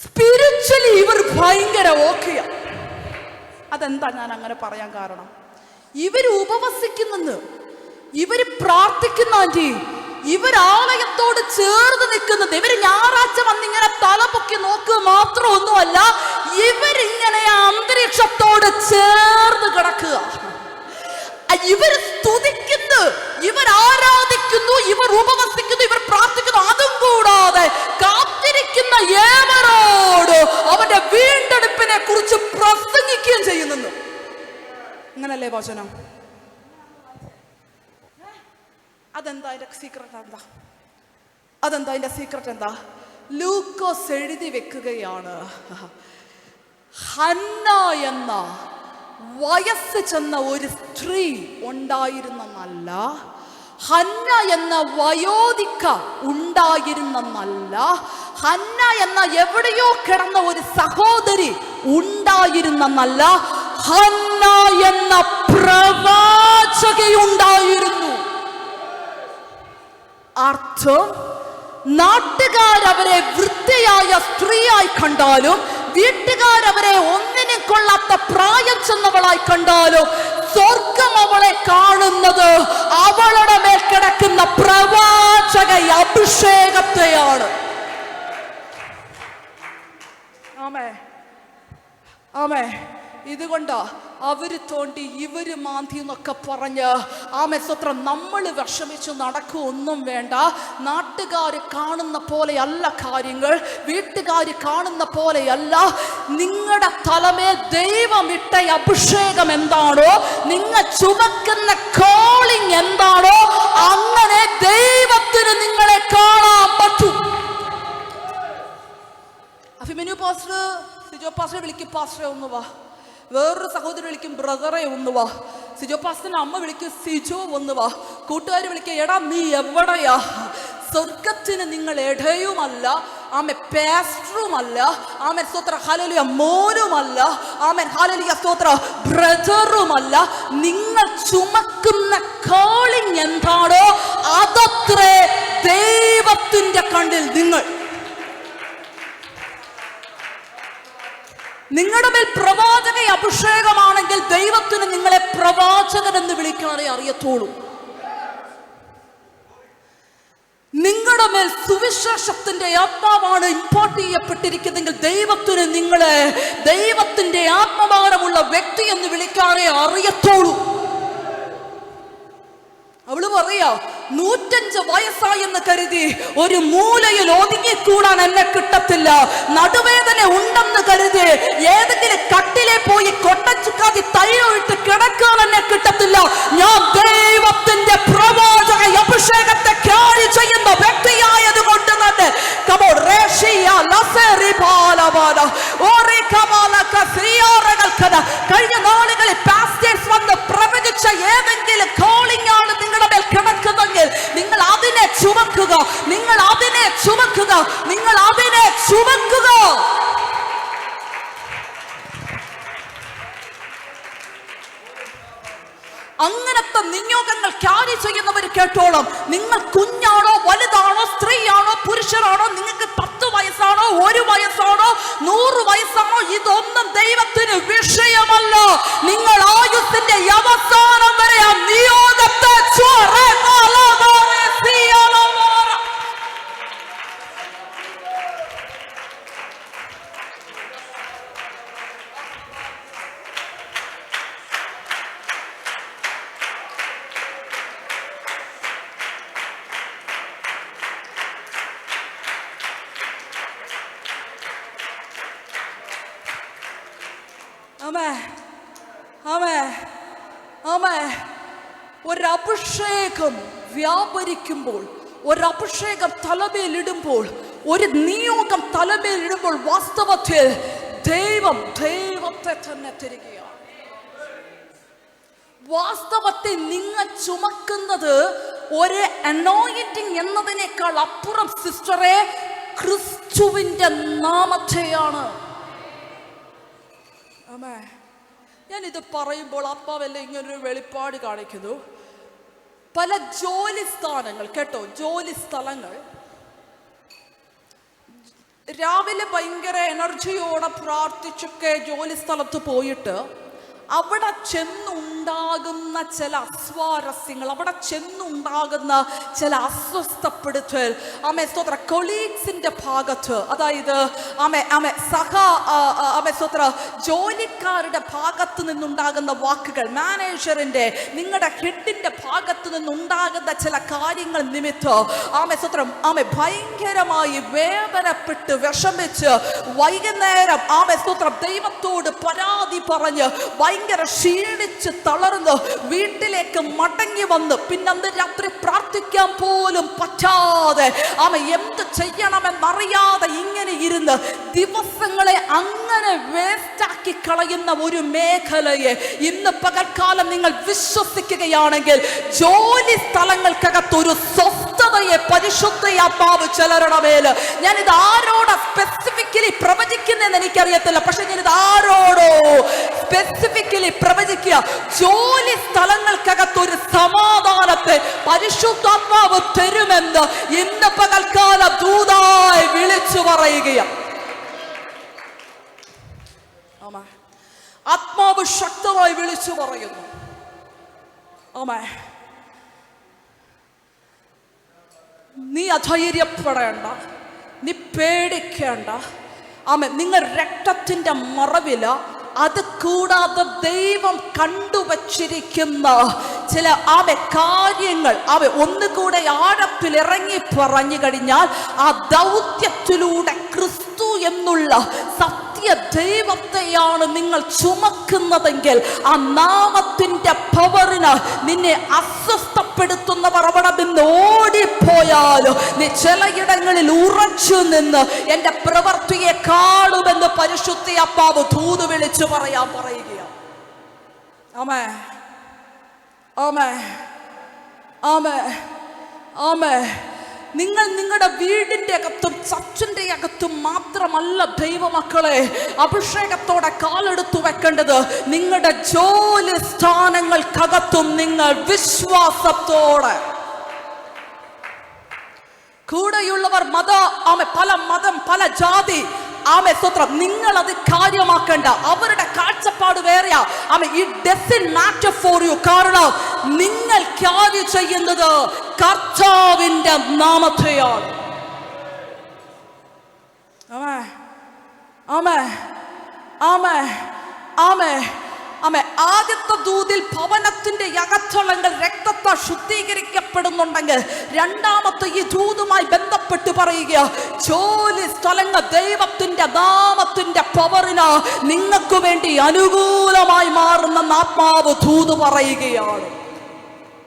സ്പിരിച്വലി ഇവർ ഭയങ്കര ഓക്കെയാണ്. അതെന്താ ഞാൻ അങ്ങനെ പറയാൻ കാരണം? ഇവര് ഉപവസിക്കുന്നെന്ന്, ഇവര് പ്രാർത്ഥിക്കുന്ന ആന്റി, ഇവരാലയത്തോട് ചേർന്ന് നിൽക്കുന്നത്, ഇവര് ഞായറാഴ്ച വന്നിങ്ങനെ തലപൊക്കി നോക്കുക മാത്രമൊന്നുമല്ല, ഇവരിങ്ങനെ അന്തരീക്ഷത്തോട് ചേർന്ന് കിടക്കുക. ഇവർ സ്തുതിക്കുന്നു, ഇവർ ആരാധിക്കുന്നു, ഇവർ ഉപവസിക്കുന്നു, ഇവർ പ്രാർത്ഥിക്കുന്നു. അതും കൂടാതെ കാത്തിരിക്കുന്ന ഏവരോട് അവന്റെ വീണ്ടെടുപ്പിനെ കുറിച്ച് പ്രസംഗിക്കുകയും ചെയ്യുന്നു. അങ്ങനല്ലേ വചനം? അതെന്താ അതിന്റെ സീക്രട്ട്? അതെന്താ അതിന്റെ സീക്രട്ട്? എന്താ? ലൂക്കോസ് എഴുതി വെക്കുകയാണ്. ഹന്ന എന്ന വയസ്സ് ചെന്ന ഒരു സ്ത്രീ ഉണ്ടായിരുന്നെന്നല്ല, ഹന്ന എന്ന വയോധിക ഉണ്ടായിരുന്നെന്നല്ല, ഹന്ന എന്ന എവിടെയോ കിടന്ന ഒരു സഹോദരി ഉണ്ടായിരുന്നെന്നല്ല, ഹന്ന എന്ന പ്രവാചകയുണ്ടായിരുന്നു. അർത്ഥം, നാട്ടുകാരവരെ വൃദ്ധയായ സ്ത്രീയായി കണ്ടാലും, വീട്ടുകാരവരെ ഒന്നിനും കൊള്ളാത്ത പ്രായം ചെന്നവളായി കണ്ടാലും, സ്വർഗം അവളെ കാണുന്നത് അവളുടെ മേൽ കിടക്കുന്ന പ്രവാചക അഭിഷേകത്തെയാണ്. ആമേ ആമേ. ഇതുകൊണ്ടാ അവര് തോണ്ടി ഇവര് മാന്തി എന്നൊക്കെ പറഞ്ഞ് ആമേ സ്തോത്രം നമ്മൾ വിഷമിച്ച് നടക്കുകയൊന്നും വേണ്ട. നാട്ടുകാർ കാണുന്ന പോലെയല്ല കാര്യങ്ങൾ, വീട്ടുകാർ കാണുന്ന പോലെയല്ല. നിങ്ങളുടെ തലമേൽ ദൈവമിട്ട അഭിഷേകം എന്താണോ, നിങ്ങൾ ചുമക്കുന്ന കോളിംഗ് എന്താണോ, അങ്ങനെ ദൈവത്തിന് നിങ്ങളെ കാണാൻ പറ്റും. അഭിമന്യു പാസ്റ്റർ, സിജോ പാസ്റ്റർ വിളിക്കും പാസ്റ്ററെ ഒന്ന് വാ. വേറൊരു സഹോദരി വിളിക്കും ബ്രദറെ ഒന്ന് വാ. സിജോ പാസ്റ്ററിന്റെ അമ്മ വിളിക്കും സിജോ ഒന്ന് വാ. കൂട്ടുകാർ വിളിക്കുക എടാ നീ എവിടെയാ. സ്വർഗത്തിന് നിങ്ങൾ ഇടയുമല്ല, ആമേ പാസ്റ്ററുമല്ല, ആമേ സ്തോത്ര ഹല്ലേലൂയ മോനുമല്ല, ആമേ ഹല്ലേലൂയ സ്തോത്ര ബ്രദറുമല്ല. നിങ്ങൾ ചുമക്കുന്ന കോളിംഗ് എന്താണോ അതത്രേ ദൈവത്തിന്റെ കണ്ണിൽ നിങ്ങൾ. നിങ്ങളുടെ മേൽ പ്രവാചക അഭിഷേകമാണെങ്കിൽ ദൈവത്തിന് നിങ്ങളെ പ്രവാചകൻ എന്ന് വിളിക്കാനേ അറിയത്തുള്ളൂ. നിങ്ങളുടെ മേൽ സുവിശേഷത്തിന്റെ ആത്മാവാണ് ഇമ്പോർട്ട് ചെയ്യപ്പെട്ടിരിക്കുന്നെങ്കിൽ ദൈവത്തിന് നിങ്ങളെ ദൈവത്തിന്റെ ആത്മഭാരമുള്ള വ്യക്തി എന്ന് വിളിക്കാനേ അറിയത്തുള്ളൂ. അവള് പറയാ 105 വയസ്സായെന്ന് കരുതി ഒരു മൂലയിൽ ഒതുങ്ങിക്കൂടാൻ എന്നെ കിട്ടത്തില്ല. നടുവേദന ഉണ്ടെന്ന് കരുതി ഏതെങ്കിലും കട്ടിലെ പോയി കൊട്ടച്ചുക്കാതി തൈയൊഴിട്ട് കിടക്കാൻ എന്നെ കിട്ടത്തില്ല. ഞാൻ ദൈവത്തിന്റെ പ്രവാചക അഭിഷേകത്തെ ക്യാരി ചെയ്യുന്ന വ്യക്തിയായത് കൊണ്ട് തന്നെ കഴിഞ്ഞ നാളുകളിൽ പാസ്റ്റേഴ്സ് വന്ന് പ്രവചിച്ച ഏതെങ്കിലും കോളിംഗ് ആണ് നിങ്ങളുടെ മേൽ കിടക്കുന്നെങ്കിൽ നിങ്ങൾ അതിനെ ചുമക്കുക, നിങ്ങൾ അതിനെ ചുമക്കുക, നിങ്ങൾ അതിനെ ചുമക്കുക. അങ്ങനത്തെ നിയോഗങ്ങൾ ക്യാരി ചെയ്യുന്നവർ കേട്ടോളം. നിങ്ങൾ കുഞ്ഞാണോ വലുതാണോ സ്ത്രീയാണോ പുരുഷനാണോ, നിങ്ങൾക്ക് 10 വയസ്സാണോ 1 വയസ്സാണോ 100 വയസ്സാണോ, ഇതൊന്നും ദൈവത്തിന് വിഷയമല്ല. നിങ്ങൾ ആയുസ്സിന്റെ അവസാനം വരെ ആ നിയോഗത്തെ ഒരഭിഷേകം വ്യാപരിക്കുമ്പോൾ, ഒരഭിഷേകം തലമേലിടുമ്പോൾ, ഒരു നിയോഗം തലമേലിടുമ്പോൾ വാസ്തവത്തിൽ ദൈവത്തെ തന്നെ തരികയാണ്. വാസ്തവത്തിൽ നിങ്ങൾ ചുമക്കുന്നത് ഒരു അനോയിന്റിങ് എന്നതിനേക്കാൾ അപ്പുറം സിസ്റ്ററെ ക്രിസ്തുവിന്റെ നാമത്തെയാണ്. ഞാനിത് പറയുമ്പോൾ ആത്മാവല്ല ഇങ്ങനൊരു വെളിപ്പാട് കാണിക്കുന്നു. പല ജോലി സ്ഥാനങ്ങൾ കേട്ടോ, ജോലി സ്ഥലങ്ങൾ രാവിലെ ഭയങ്കര എനർജിയോടെ പ്രാർത്ഥിച്ചൊക്കെ ജോലി സ്ഥലത്ത് പോയിട്ട് അവിടെ ചെന്നുണ്ടാകുന്ന ചില അസ്വാരസ്യങ്ങൾ, അവിടെ ചെന്നുണ്ടാകുന്ന ചില അസ്വസ്ഥപ്പെടുത്തൽ, സ്തോത്ര കൊളീഗ്സിന്റെ ഭാഗത്ത്, അതായത് സ്തോത്ര ജോലിക്കാരുടെ ഭാഗത്ത് നിന്നുണ്ടാകുന്ന വാക്കുകൾ, മാനേജറിന്റെ നിങ്ങളുടെ ഹെഡിന്റെ ഭാഗത്ത് നിന്നുണ്ടാകുന്ന ചില കാര്യങ്ങൾ നിമിത്തം സ്തോത്രം ഭയങ്കരമായി വേദനപ്പെട്ട് വിഷമിച്ച് വൈകുന്നേരം സ്തോത്രം ദൈവത്തോട് പരാതി പറഞ്ഞ് ഭയങ്കര ക്ഷീണിച്ച് തളർന്ന് വീട്ടിലേക്ക് മടങ്ങി വന്ന് പിന്നെ അന്ന് രാത്രി പ്രാർത്ഥിക്കാൻ പോലും പറ്റാതെ എന്ത് ചെയ്യണമെന്നറിയാതെ ഇങ്ങനെ ഇരുന്ന് ദിവസങ്ങളെ അങ്ങനെ വേസ്റ്റാക്കി കീഴടക്കി കളയുന്ന ഒരു മേഖലയെ ഇന്ന് പകൽക്കാലം നിങ്ങൾ വിശ്വസിക്കുകയാണെങ്കിൽ ജോലി സ്ഥലങ്ങൾക്കകത്തൊരു സ്വസ്ഥതയെ പരിശുദ്ധയാത്മാവ് ചിലരുടെ മേല്, ഞാനിത് ആരോടാ സ്പെസിഫിക്കലി പ്രവചിക്കുന്നതെന്ന് എനിക്കറിയത്തില്ല, പക്ഷെ ഞാനിത് ആരോടോ സ്പെസിഫിക്കലി പ്രവചിക്കുക. ജോലി സ്ഥലങ്ങൾക്കകത്തൊരു സമാധാനത്തെ പരിശുദ്ധാത്മാവ് തരുമെന്ന് ഇന്ന് പകൽക്കാലം ദൂതായി വിളിച്ചു പറയുകയാണ്. ആത്മാവ് ശക്തമായി വിളിച്ചു പറയുന്നു. നീ അധൈര്യപ്പെടേണ്ട, നീ പേടിക്കേണ്ട. നിങ്ങൾ രക്തത്തിന്റെ മറവില, അത് കൂടാതെ ദൈവം കണ്ടുവച്ചിരിക്കുന്ന ചില കാര്യങ്ങൾ ഒന്നുകൂടെ ആഴത്തിൽ ഇറങ്ങി പറഞ്ഞു കഴിഞ്ഞാൽ ആ ദൗത്യത്തിലൂടെ ക്രിസ്തു എന്നുള്ള സത്യ ദൈവത്തെയാണ് നിങ്ങൾ ചുമക്കുന്നതെങ്കിൽ ആ നാമത്തിന്റെ പവറിന് നിന്നെ അസ്വസ്ഥപ്പെടുത്തുന്നവർ അവിടെ നിന്ന് ഓടിപ്പോയാലോ നീ ചിലയിടങ്ങളിൽ ഉറച്ചു നിന്ന് എന്റെ പ്രവൃത്തിയെ കാണുമെന്ന് പരിശുദ്ധാത്മാവ് ദൂത് വിളിച്ചു പറയുകയാണ്. ആമേൻ, ആമേൻ, ആമേൻ, ആമേൻ. നിങ്ങൾ നിങ്ങളുടെ വീടിന്റെ അകത്തും ചർച്ചിന്റെ അകത്തും മാത്രമല്ല ദൈവമക്കളെ അഭിഷേകത്തോടെ കാലെടുത്തു വെക്കേണ്ടത്. നിങ്ങളുടെ ജോലി സ്ഥാനങ്ങൾക്കകത്തും നിങ്ങൾ വിശ്വാസത്തോടെ, കൂടെയുള്ളവർ പല മതം, പല ജാതി, സ്തോത്രം, നിങ്ങൾ അത് കാര്യമാക്കേണ്ട. അവരുടെ കാഴ്ചപ്പാട് വേറെയാ. it doesn't matter for you. കാരണം നിങ്ങൾ ക്യാരി ചെയ്യുന്നത് കർത്താവിന്റെ നാമത്തെയാണ്. ആമേൻ, ആമേൻ, ആമേൻ, ആമേൻ, ആമേൻ. ആദ്യത്തെ ദൂതിൽ ഭവനത്തിന്റെ അകത്തളങ്ങൾ രക്തത്താൽ ശുദ്ധീകരിക്കപ്പെടുന്നുണ്ടെങ്കിൽ രണ്ടാമത്തെ ഈ ദൂതുമായി ബന്ധപ്പെട്ട് പറയുക, ജോലി സ്ഥലങ്ങൾ ദൈവത്തിന്റെ നാമത്തിന്റെ പവറിന് നിങ്ങൾക്ക് വേണ്ടി അനുകൂലമായി മാറുന്ന ആത്മാവ് ദൂത് പറയുകയാണ്.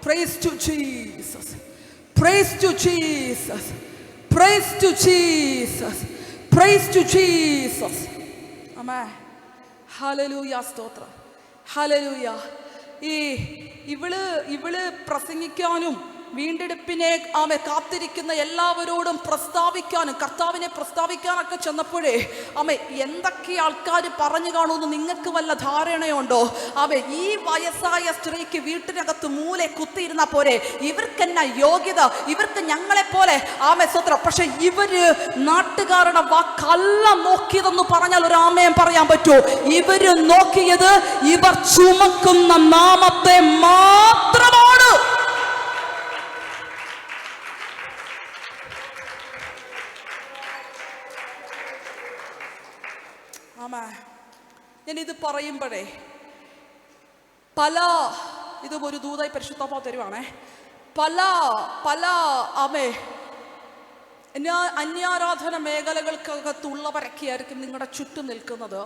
Praise to Jesus, praise to Jesus, praise to Jesus, praise to Jesus. Amen, hallelujah, സ്തോത്രം, ഹല്ലേലൂയ. ഇവള് പ്രസംഗിക്കാനും വീണ്ടെടുപ്പിനെ കാത്തിരിക്കുന്ന എല്ലാവരോടും പ്രസ്താവിക്കാനും കർത്താവിനെ പ്രസ്താവിക്കാനൊക്കെ ചെന്നപ്പോഴേ എന്തൊക്കെ ആൾക്കാർ പറഞ്ഞു കാണുമെന്ന് നിങ്ങൾക്ക് വല്ല ധാരണയുണ്ടോ? ഈ വയസ്സായ സ്ത്രീക്ക് വീട്ടിനകത്ത് മൂലെ കുത്തിയിരുന്ന പോരെ, ഇവർക്കെന്നാ യോഗ്യത, ഇവർക്ക് ഞങ്ങളെ പോലെ സ്വത്രം. പക്ഷെ ഇവര് നാട്ടുകാരുടെ വാക്കല്ല നോക്കിയതെന്ന് പറഞ്ഞാൽ ഒരു ആമയം പറയാൻ പറ്റുമോ? ഇവര് നോക്കിയത് ഇവർ ചുമക്കുന്ന നാമത്തെ മാത്രമാണ്. ഞാനിത് പറയുമ്പോഴേ ഇതും ഒരു ദൂതായി പരിശുദ്ധാത്മാവ് തരുവാണേ. പല അന്യാരാധന മേഖലകൾക്കകത്തുള്ളവരൊക്കെ ആയിരിക്കും നിങ്ങളുടെ ചുറ്റും നിൽക്കുന്നത്.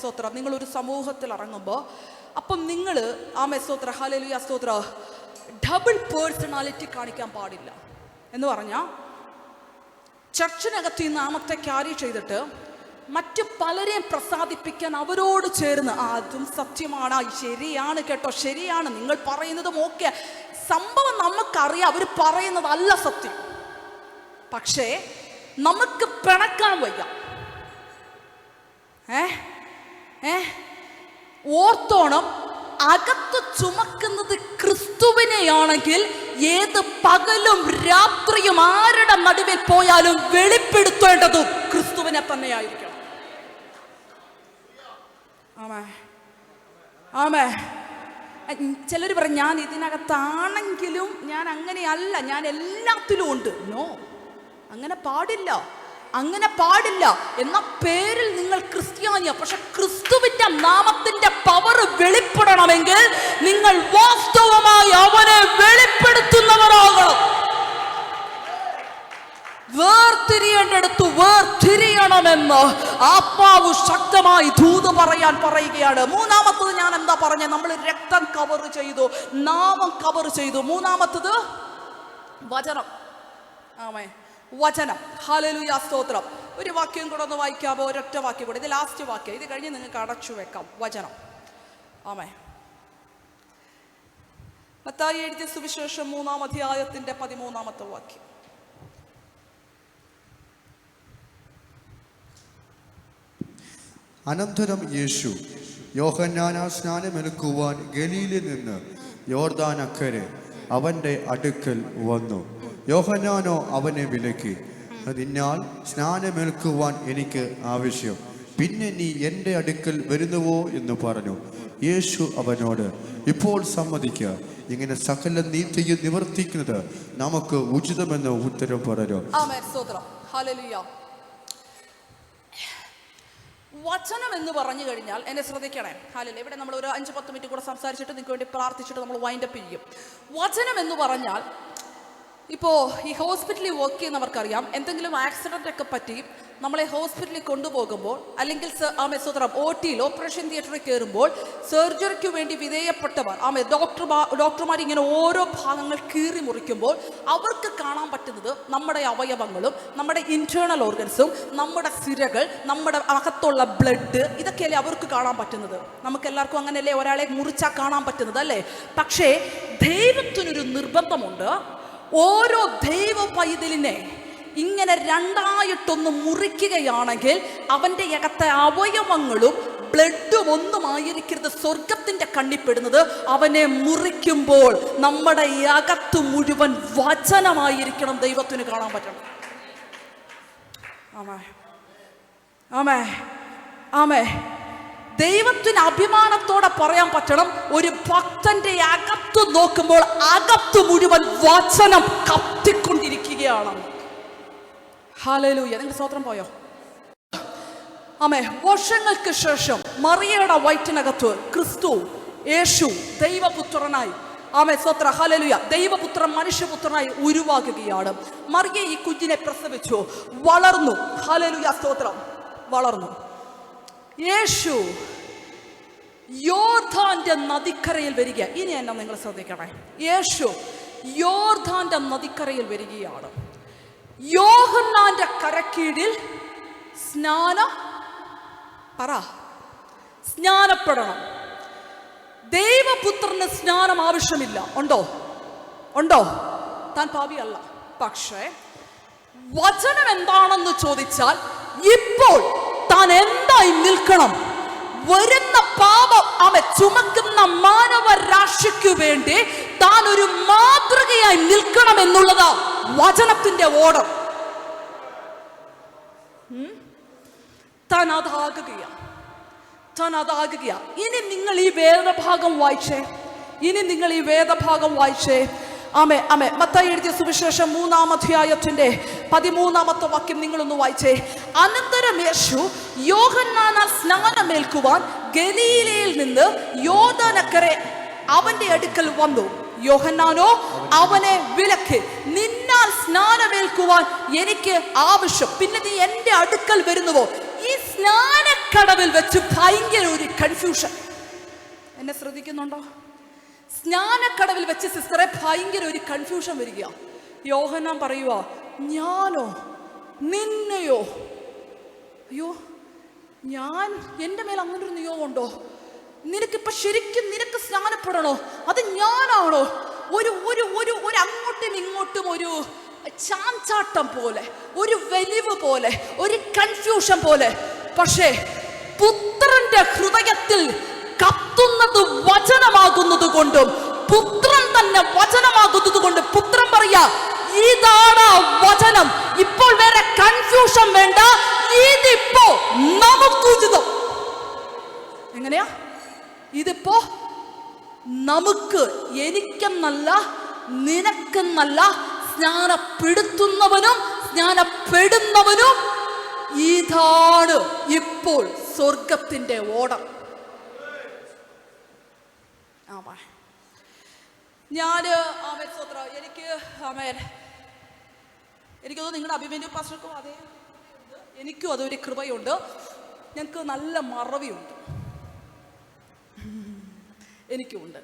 സ്തോത്രം. നിങ്ങളൊരു സമൂഹത്തിൽ ഇറങ്ങുമ്പോൾ അപ്പം നിങ്ങൾ സ്തോത്രം, ഹല്ലേലൂയ, സ്തോത്രം, ഡബിൾ പേഴ്സണാലിറ്റി കാണിക്കാൻ പാടില്ല. എന്ന് പറഞ്ഞാൽ ചർച്ചിനകത്ത് ഈ നാമത്തെ ക്യാരി ചെയ്തിട്ട് മറ്റു പലരെയും പ്രസാദിപ്പിക്കാൻ അവരോട് ചേർന്ന് അതും സത്യമാണ്, ശരിയാണ് കേട്ടോ, ശരിയാണ്, നിങ്ങൾ പറയുന്നതും ഓക്കെ, സംഭവം നമുക്കറിയാം അവർ പറയുന്നതല്ല സത്യം, പക്ഷേ നമുക്ക് പിണക്കാൻ വയ്യ. ഓർത്തോണം, അകത്ത് ചുമക്കുന്നത് ക്രിസ്തുവിനെയാണെങ്കിൽ ഏത് പകലും രാത്രിയും ആരുടെ നടുവിൽ പോയാലും വെളിപ്പെടുത്തേണ്ടതും ക്രിസ്തുവിനെ തന്നെയായിരിക്കണം. ചിലർ പറയും ഞാൻ ഇതിനകത്താണെങ്കിലും ഞാൻ അങ്ങനെയല്ല, ഞാൻ എല്ലാത്തിലും ഉണ്ട്. നോ, അങ്ങനെ പാടില്ല, അങ്ങനെ പാടില്ല. എന്ന പേരിൽ നിങ്ങൾ ക്രിസ്ത്യാനിയാ, പക്ഷെ ക്രിസ്തുവിന്റെ നാമത്തിന്റെ പവർ വെളിപ്പെടണമെങ്കിൽ നിങ്ങൾ വാസ്തവമായി അവനെ വെളിപ്പെടുത്തുന്നവരാകണം. വേർതിരിയേണ്ടടുത്ത് വേർതിരിയണമെന്ന് ആത്മാവ് ശക്തമായി ദൂത് പറയുകയാണ്. മൂന്നാമത്തത് ഞാൻ എന്താ പറഞ്ഞ, നമ്മൾ രക്തം കവർ ചെയ്തു, നാമം കവർ ചെയ്തു. മൂന്നാമത്തത് വചനം. വചനം. ഹല്ലേലൂയ, സ്തോത്രം. ഒരു വാക്യം കൂടെ ഒന്ന് വായിക്കാമോ? ഒരൊറ്റ വാക്യം കൂടെ, ഇത് ലാസ്റ്റ് വാക്യം, ഇത് കഴിഞ്ഞ് നിങ്ങൾക്ക് അടച്ചു വെക്കാം. വചനം. ആമേൻ. മത്തായി എഴുതിയ സുവിശേഷം 3-ാം അധ്യായത്തിന്റെ 13-ാമത്തെ വാക്യം. അനന്തരം യേശു യോഹന്നാനാൽ സ്നാനമേൽക്കുവാൻ ഗലീലിൽ നിന്ന് യോർദാൻ അക്കരെ അവന്റെ അടുക്കൽ വന്നു. യോഹന്നാനോ അവനെ വിലക്കി, അതിനാൽ സ്നാനമേൽക്കുവാൻ എനിക്ക് ആവശ്യം, പിന്നെ നീ എൻ്റെ അടുക്കൽ വരുന്നുവോ എന്ന് പറഞ്ഞു. യേശു അവനോട്, ഇപ്പോൾ സമ്മതിക്കുക, ഇങ്ങനെ സകല നീതിയും നിവർത്തിക്കുന്നത് നമുക്ക് ഉചിതമെന്ന് ഉത്തരം പറഞ്ഞു. ആമേൻ, സ്തോത്രം. ഹല്ലേലൂയ. വചനം എന്ന് പറഞ്ഞു കഴിഞ്ഞാൽ എന്നെ ശ്രദ്ധിക്കണേ. ഹല്ലേലൂയ. ഇവിടെ നമ്മൾ ഒരു 5-10 മിനിറ്റ് കൂടെ സംസാരിച്ചിട്ട് നിങ്ങൾക്ക് വേണ്ടി പ്രാർത്ഥിച്ചിട്ട് നമ്മൾ വൈൻഡപ്പ് ചെയ്യും. വചനം എന്ന് പറഞ്ഞാൽ, ഇപ്പോൾ ഈ ഹോസ്പിറ്റലിൽ വർക്ക് ചെയ്യുന്നവർക്കറിയാം, എന്തെങ്കിലും ആക്സിഡൻ്റ് ഒക്കെ പറ്റി നമ്മളെ ഹോസ്പിറ്റലിൽ കൊണ്ടുപോകുമ്പോൾ, അല്ലെങ്കിൽ OTയിൽ ഓപ്പറേഷൻ തിയേറ്ററിൽ കയറുമ്പോൾ, സർജറിക്ക് വേണ്ടി വിധേയപ്പെട്ടവർ ഡോക്ടർമാർ ഇങ്ങനെ ഓരോ ഭാഗങ്ങൾ കീറി മുറിക്കുമ്പോൾ അവർക്ക് കാണാൻ പറ്റുന്നത് നമ്മുടെ അവയവങ്ങളും നമ്മുടെ ഇന്റേണൽ ഓർഗൻസും നമ്മുടെ സിരകൾ, നമ്മുടെ അകത്തുള്ള ബ്ലഡ്, ഇതൊക്കെയല്ലേ അവർക്ക് കാണാൻ പറ്റുന്നത്. നമുക്ക് എല്ലാവർക്കും അങ്ങനെയല്ലേ ഒരാളെ മുറിച്ചാൽ കാണാൻ പറ്റുന്നത്, അല്ലേ? പക്ഷേ ദൈവത്തിനൊരു നിർബന്ധമുണ്ട്. ഓരോ ദൈവ പൈതലിനെ ഇങ്ങനെ രണ്ടായിട്ടൊന്ന് മുറിക്കുകയാണെങ്കിൽ അവൻ്റെ അകത്തെ അവയവങ്ങളും ബ്ലഡും ഒന്നും ആയിരിക്കരുത് സ്വർഗത്തിൻ്റെ കണ്ണിപ്പെടുന്നത്. അവനെ മുറിക്കുമ്പോൾ നമ്മുടെ അകത്ത് മുഴുവൻ വചനമായിരിക്കണം ദൈവത്തിന് കാണാൻ പറ്റണം. ആമേ, ആമേ, ആമേ. ദൈവത്തിന് അഭിമാനത്തോടെ പറയാൻ പറ്റണം, ഒരു ഭക്തന്റെ അകത്ത് നോക്കുമ്പോൾ അകത്ത് മുഴുവൻ വചനം കത്തിക്കൊണ്ടിരിക്കുകയാണ്. ഹല്ലേലൂയ. നിങ്ങൾ സ്തോത്രം പോയോ? ആമേ. വർഷങ്ങൾക്ക് ശേഷം മറിയയുടെ വയറ്റിനകത്ത് ക്രിസ്തു, യേശു ദൈവപുത്രനായി, ആമേ, സ്തോത്ര, ഹല്ലേലൂയ, ദൈവപുത്രൻ മനുഷ്യപുത്രനായി ഉരുവാകുകയാണ്. മറിയ ഈ കുഞ്ഞിനെ പ്രസവിച്ചു, വളർന്നു. ഹല്ലേലൂയ, സ്തോത്രം. വളർന്നു. യേശു യോർദാന്റെ നദിക്കരയിൽ വരിക. ഇനി എന്നെ നിങ്ങൾ ശ്രദ്ധിക്കണേ. യേശു യോർദാന്റെ നദിക്കരയിൽ വരികയാണ്. യോഹന്നാന്റെ കരക്കീഴിൽ സ്നാനപ്പെടണം. ദൈവപുത്രന് സ്നാനം ആവശ്യമില്ല. ഉണ്ടോ? ഉണ്ടോ? താൻ പാപിയല്ല. പക്ഷേ വചനം എന്താണെന്ന് ചോദിച്ചാൽ ഇപ്പോൾ താൻ എന്തായി നിൽക്കണം? വരുന്ന പാപം ചുമക്കുന്ന മാനവരാശിക്ക് വേണ്ടി താൻ ഒരു മാതൃകയായി നിൽക്കണം എന്നുള്ളത് വചനത്തിന്റെ ഓർഡർ. താൻ അതാകുകയാണ്. ഇനി നിങ്ങൾ ഈ വേദഭാഗം വായിച്ചേ. ആമേ, ആമേ. മത്തായി എഴുതിയ സുവിശേഷം 3-ാം അധ്യായത്തിന്റെ 13-ാമത്തെ വാക്യം നിങ്ങളൊന്ന് വായിച്ചേ. അനന്തരം യേശു യോഹന്നാനാൽ സ്നാനമേൽക്കുവാൻ ഗലീലയിൽ നിന്ന് യോർദാനക്കരെ അവന്റെ അടുക്കൽ വന്നു. യോഹന്നാനോ അവനെ വിലക്കി, നിന്നാൽ സ്നാനമേൽക്കുവാൻ എനിക്ക് ആവശ്യം, പിന്നെ നീ എന്റെ അടുക്കൽ വരുന്നുവോ? ഈ സ്നാനക്കടവിൽ വെച്ച് ഭയങ്കര ഒരു കൺഫ്യൂഷൻ. എന്നെ ശ്രദ്ധിക്കുന്നുണ്ടോ? സ്നാനക്കടവിൽ വെച്ച് സിസ്റ്ററെ ഭയങ്കര ഒരു കൺഫ്യൂഷൻ വരിക. യോഹന്നാൻ പറയുക, ഞാനോ നിന്നെയോ? അയ്യോ, ഞാൻ, എൻ്റെ മേൽ അങ്ങനെ ഒരു നിയോഗം ഉണ്ടോ? നിനക്കിപ്പോ ശരിക്കും നിനക്ക് സ്നാനപ്പെടണോ? അത് ഞാനാണോ? ഒരു ഒരു ഒരു ഒരു അങ്ങോട്ടും ഇങ്ങോട്ടും ഒരു ചാഞ്ചാട്ടം പോലെ, ഒരു വലിവ് പോലെ, ഒരു കൺഫ്യൂഷൻ പോലെ. പക്ഷേ പുത്രന്റെ ഹൃദയത്തിൽ കത്തുന്നത് വചനമാകുന്നത് കൊണ്ടും പുത്രൻ തന്നെ വചനമാകുന്നത് കൊണ്ട് പുത്രൻ പറയാ, ഇതാണ് വചനം. ഇപ്പോൾ വേറെ കൺഫ്യൂഷൻ വേണ്ട, ഇതിപ്പോ നമുക്കുചിതം. എങ്ങനെയാ? ഇതിപ്പോ നമുക്ക്, എനിക്കെന്നല്ല നിനക്കെന്നല്ല, സ്നാനപ്പെടുത്തുന്നവനും സ്നാനപ്പെടുന്നവനും ഇതാണ് ഇപ്പോൾ സ്വർഗത്തിന്റെ ഓർഡർ. എനിക്കത് നിങ്ങളുടെ അഭിമന്യു പാസ്റ്റർക്കും അതേ, എനിക്കും അതൊരു കൃപയുണ്ട്. ഞങ്ങൾക്ക് നല്ല മറവിയുണ്ട്, എനിക്കുമുണ്ട്.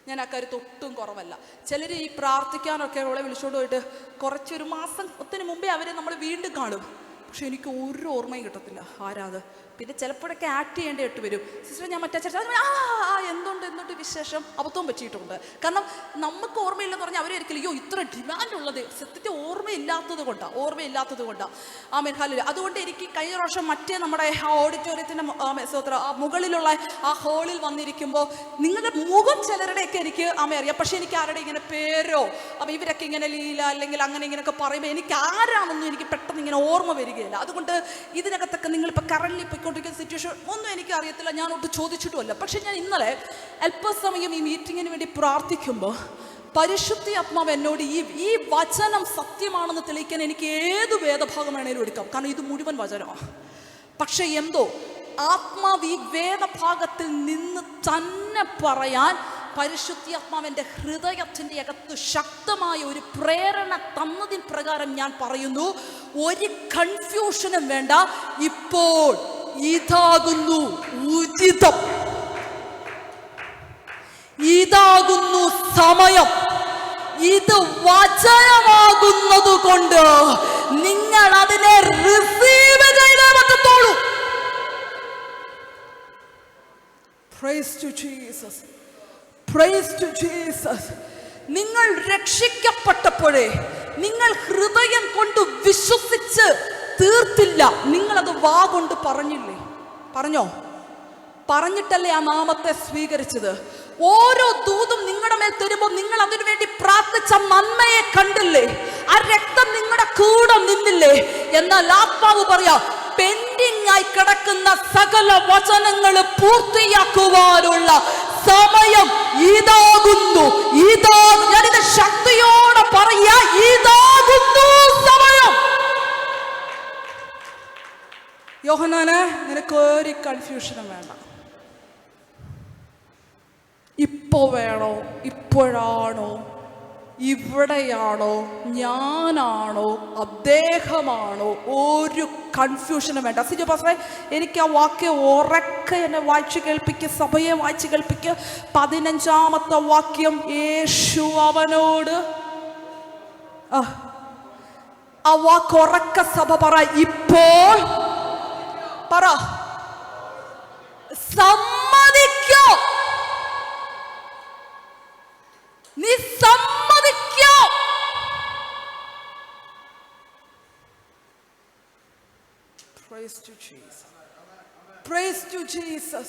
ഞാൻ ആ കാര്യത്തിൽ ഒട്ടും കുറവല്ല. ചിലർ ഈ പ്രാർത്ഥിക്കാനൊക്കെ അവളെ വിളിച്ചുകൊണ്ട് പോയിട്ട് കുറച്ചൊരു മാസത്തിന് മുമ്പേ അവരെ നമ്മൾ വീണ്ടും കാണും. പക്ഷെ എനിക്ക് ഒരു ഓർമ്മയും കിട്ടത്തില്ല ആരാത്. പിന്നെ ചിലപ്പോഴൊക്കെ ആക്ട് ചെയ്യേണ്ടിയിട്ട് വരും. സിസ്റ്റർ ഞാൻ മറ്റേ എന്തുണ്ട് വിശേഷം അബദ്ധവും പറ്റിയിട്ടുണ്ട്. കാരണം നമുക്ക് ഓർമ്മയില്ലെന്ന് പറഞ്ഞാൽ അവരായിരിക്കില്ല അയ്യോ ഇത്ര ഡിമാൻഡുള്ളത്. സത്യത്തെ ഓർമ്മയില്ലാത്തത് കൊണ്ടാണ്. Amen hallelujah. അതുകൊണ്ട് എനിക്ക് കഴിഞ്ഞ പ്രാവശ്യം മറ്റേ നമ്മുടെ ആ ഓഡിറ്റോറിയത്തിൻ്റെ മുകളിലുള്ള ആ ഹാളിൽ വന്നിരിക്കുമ്പോൾ നിങ്ങളുടെ മുഖം ചിലരുടെയൊക്കെ എനിക്ക് അറിയാം. പക്ഷെ എനിക്ക് ആരുടെ ഇങ്ങനെ പേരോ ഇവരൊക്കെ ഇങ്ങനെ ലീല അല്ലെങ്കിൽ അങ്ങനെ ഇങ്ങനെയൊക്കെ പറയുമ്പോൾ എനിക്ക് ആരാണെന്നും എനിക്ക് പെട്ടെന്ന് ഇങ്ങനെ ഓർമ്മ വരികയില്ല. അതുകൊണ്ട് ഇതിനകത്തൊക്കെ നിങ്ങളിപ്പോൾ കറൻലി പോയിക്കൊണ്ടിരിക്കുന്ന സിറ്റുവേഷൻ ഒന്നും എനിക്ക് അറിയത്തില്ല, ഞാൻ ഒട്ട് ചോദിച്ചിട്ടുമല്ല. പക്ഷെ ഞാൻ ഇന്നലെ അല്പസമയം ഈ മീറ്റിങ്ങിന് വേണ്ടി പ്രാർത്ഥിക്കുമ്പോൾ പരിശുദ്ധ ആത്മാവ് എന്നോട് ഈ വചനം സത്യമാണെന്ന് തെളിയിക്കാൻ എനിക്ക് ഏത് വേദഭാഗം വേണേലും എടുക്കാം, കാരണം ഇത് മുഴുവൻ വചനമാണ്. പക്ഷെ എന്തോ ആത്മാവ് ഈ വേദഭാഗത്തിൽ നിന്ന് തന്നെ പറയാൻ പരിശുദ്ധാത്മാവിൻ്റെ ഹൃദയത്തിൻ്റെ അകത്ത് ശക്തമായ ഒരു പ്രേരണ തന്നതിൻ പ്രകാരം ഞാൻ പറയുന്നു, ഒരു കൺഫ്യൂഷനും വേണ്ട. ഇപ്പോൾ ഇതാകുന്നു ഉചിതം, ഇതാകുന്നു സമയം, ഇത് വചനമാകുന്നത് കൊണ്ട് നിങ്ങൾ അതിനെ റിസീവ് ചെയ്തേ പറ്റത്തുള്ളൂ. Praise to Jesus. Praise to Jesus. നിങ്ങൾ രക്ഷിക്കപ്പെട്ടപ്പോഴേ നിങ്ങൾ ഹൃദയം കൊണ്ട് വിശ്വസിച്ച് തീർത്തില്ല, നിങ്ങളത് വാ കൊണ്ട് പറഞ്ഞിട്ടല്ലേ ആ നാമത്തെ സ്വീകരിച്ചത്. ഓരോ ദൂതും നിങ്ങളുടെ മേൽ തരുമ്പോൾ നിങ്ങൾ അതിനു വേണ്ടി പ്രാർത്ഥിച്ച നന്മയെ കണ്ടില്ലേ? ആ രക്തം നിങ്ങളുടെ കൂടെ നിന്നില്ലേ? എന്നാൽ ആത്മാവ് പറയാ പെൻഡിങ് ആയി കിടക്കുന്ന സകല വചനങ്ങൾ പൂർത്തിയാക്കുവാനുള്ള സമയം ഇതാകുന്നു. ഞാനിത് ശക്തിയോടെ പറയാ, ഇതാകുന്നു സമയം. യോഹന്നാനെ, നിനക്ക് ഒരു കൺഫ്യൂഷനും വേണ്ട. ഇപ്പോ വേണോ, ഇപ്പോഴാണോ, ഇവിടെയാണോ, ഞാനാണോ, അദ്ദേഹമാണോ, ഒരു കൺഫ്യൂഷനും വേണ്ട. സിജു പാസ്റ്ററെ, എനിക്ക് ആ വാക്യം ഉറക്കെ എന്നെ വായിച്ചു കേൾപ്പിക്കുക, സഭയെ വായിച്ചു കേൾപ്പിക്കുക. 15-ാമത്തെ വാക്യം, യേശു അവനോട്, ആ വാക്ക് ഉറക്ക സഭ പറ, ഇപ്പോൾ പറ, സമ്മതിക്കോ, നീ സമ്മതിക്കോ? Praise to Jesus. Praise to Jesus.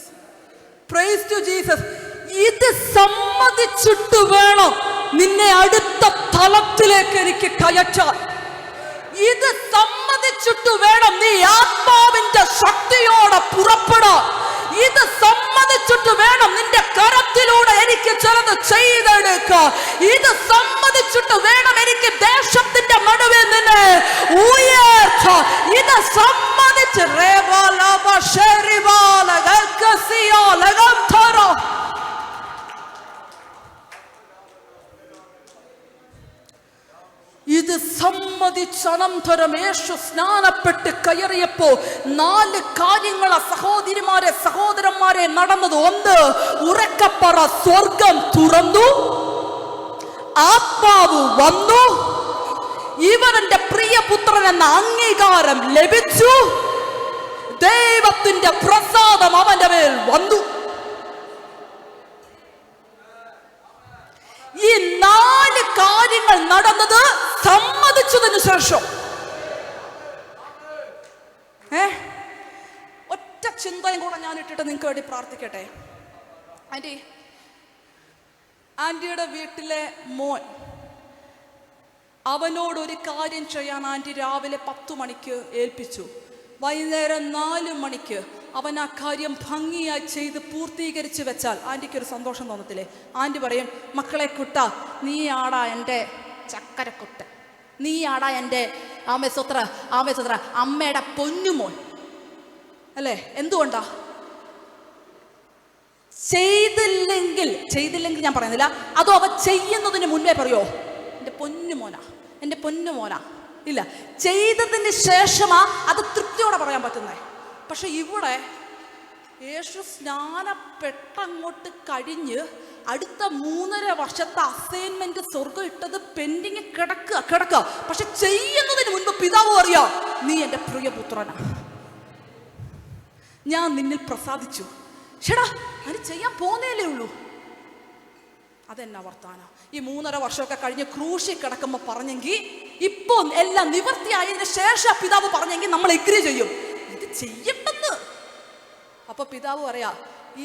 Praise to Jesus. ഇത് സമ്മതിച്ചിട്ട് വേണം നിന്നെ അടുത്ത തലത്തിലേക്ക് എനിക്ക് കയറ്റാൻ. ഇത് സമ്മതിച്ചിട്ട് വേണം നീ ആത്മാവിന്റെ ശക്തിയോടെ പുറപ്പെടാൻ. ഇത് സമ്മതിച്ചിട്ട് വേണം നിന്റെ കരത്തിലൂടെ എനിക്ക് ചിലത് ചെയ്തെടുക്കാൻ. ഇത് സമ്മതിച്ചിട്ട് വേണം എനിക്ക് ദേശത്തിന്റെ നടുവിൽ നിന്ന് ഉയർത്താൻ. ഇത് സമ്മതിച്ച് ഇത് സമ്മതിച്ചനന്തരം യേശു സ്നാനപ്പെട്ട് കയറിയപ്പോ 4 കാര്യങ്ങളാ സഹോദരിമാരെ സഹോദരന്മാരെ നടന്നത്. ഒന്ന്, ഉറക്കപ്പറ, സ്വർഗം തുറന്നു, ആത്മാവ് വന്നു, ഇവന്റെ പ്രിയപുത്രൻ എന്ന അംഗീകാരം ലഭിച്ചു, ദൈവത്തിന്റെ പ്രസാദം അവന്റെ മേൽ വന്നു. ഈ 4 കാര്യങ്ങൾ നടന്നത് സമ്മതിച്ചതിനു ശേഷം. ഒറ്റ ചിന്തയും കൂടെ ഞാൻ ഇട്ടിട്ട് നിങ്ങൾക്ക് വേണ്ടി പ്രാർത്ഥിക്കട്ടെ. ആന്റിയുടെ വീട്ടിലെ മോൻ, അവനോട് ഒരു കാര്യം ചെയ്യാൻ ആന്റി രാവിലെ 10 മണിക്ക് ഏൽപ്പിച്ചു. വൈകുന്നേരം 4 മണിക്ക് അവൻ ആ കാര്യം ഭംഗിയായി ചെയ്ത് പൂർത്തീകരിച്ച് വെച്ചാൽ ആന്റിക്കൊരു സന്തോഷം തോന്നത്തില്ലേ? ആന്റി പറയും, മക്കളെ കുട്ട, നീ ആടാ എൻ്റെ ചക്കരക്കുട്ട, നീ ആടാ എൻ്റെ ആമേസോത്ര അമ്മയുടെ പൊന്നുമോൻ അല്ലേ? എന്തുകൊണ്ടാ? ചെയ്തില്ലെങ്കിൽ ഞാൻ പറയുന്നില്ല, അതോ അവ ചെയ്യുന്നതിന് മുന്നേ പറയോ എൻ്റെ പൊന്നുമോനാ? ഇല്ല, ചെയ്തതിന് ശേഷമാ അത് തൃപ്തിയോടെ പറയാൻ പറ്റുന്നേ. പക്ഷെ ഇവിടെ യേശു സ്നാനപ്പെട്ടങ്ങോട്ട് കഴിഞ്ഞ് അടുത്ത 3.5 വർഷത്തെ അസൈൻമെന്റ് സ്വർഗം ഇട്ടത് പെൻഡിങ് കിടക്കുക. പക്ഷെ ചെയ്യുന്നതിന് മുൻപ് പിതാവ് അറിയാം, നീ എൻ്റെ പ്രിയപുത്രനാ, ഞാൻ നിന്നിൽ പ്രസാദിച്ചു. ചേടാ, അത് ചെയ്യാൻ പോന്നേലേ ഉള്ളൂ. അതെന്നാ വർത്താനം? ഈ 3.5 വർഷമൊക്കെ കഴിഞ്ഞ് ക്രൂശിൽ കിടക്കുമ്പോൾ പറഞ്ഞെങ്കിൽ, ഇപ്പൊ എല്ലാം നിവൃത്തിയായതിനു ശേഷം പിതാവ് പറഞ്ഞെങ്കിൽ നമ്മൾ എഗ്രി ചെയ്യും, ഇത് ചെയ്യട്ടെന്ന്. അപ്പൊ പിതാവ് പറയാ,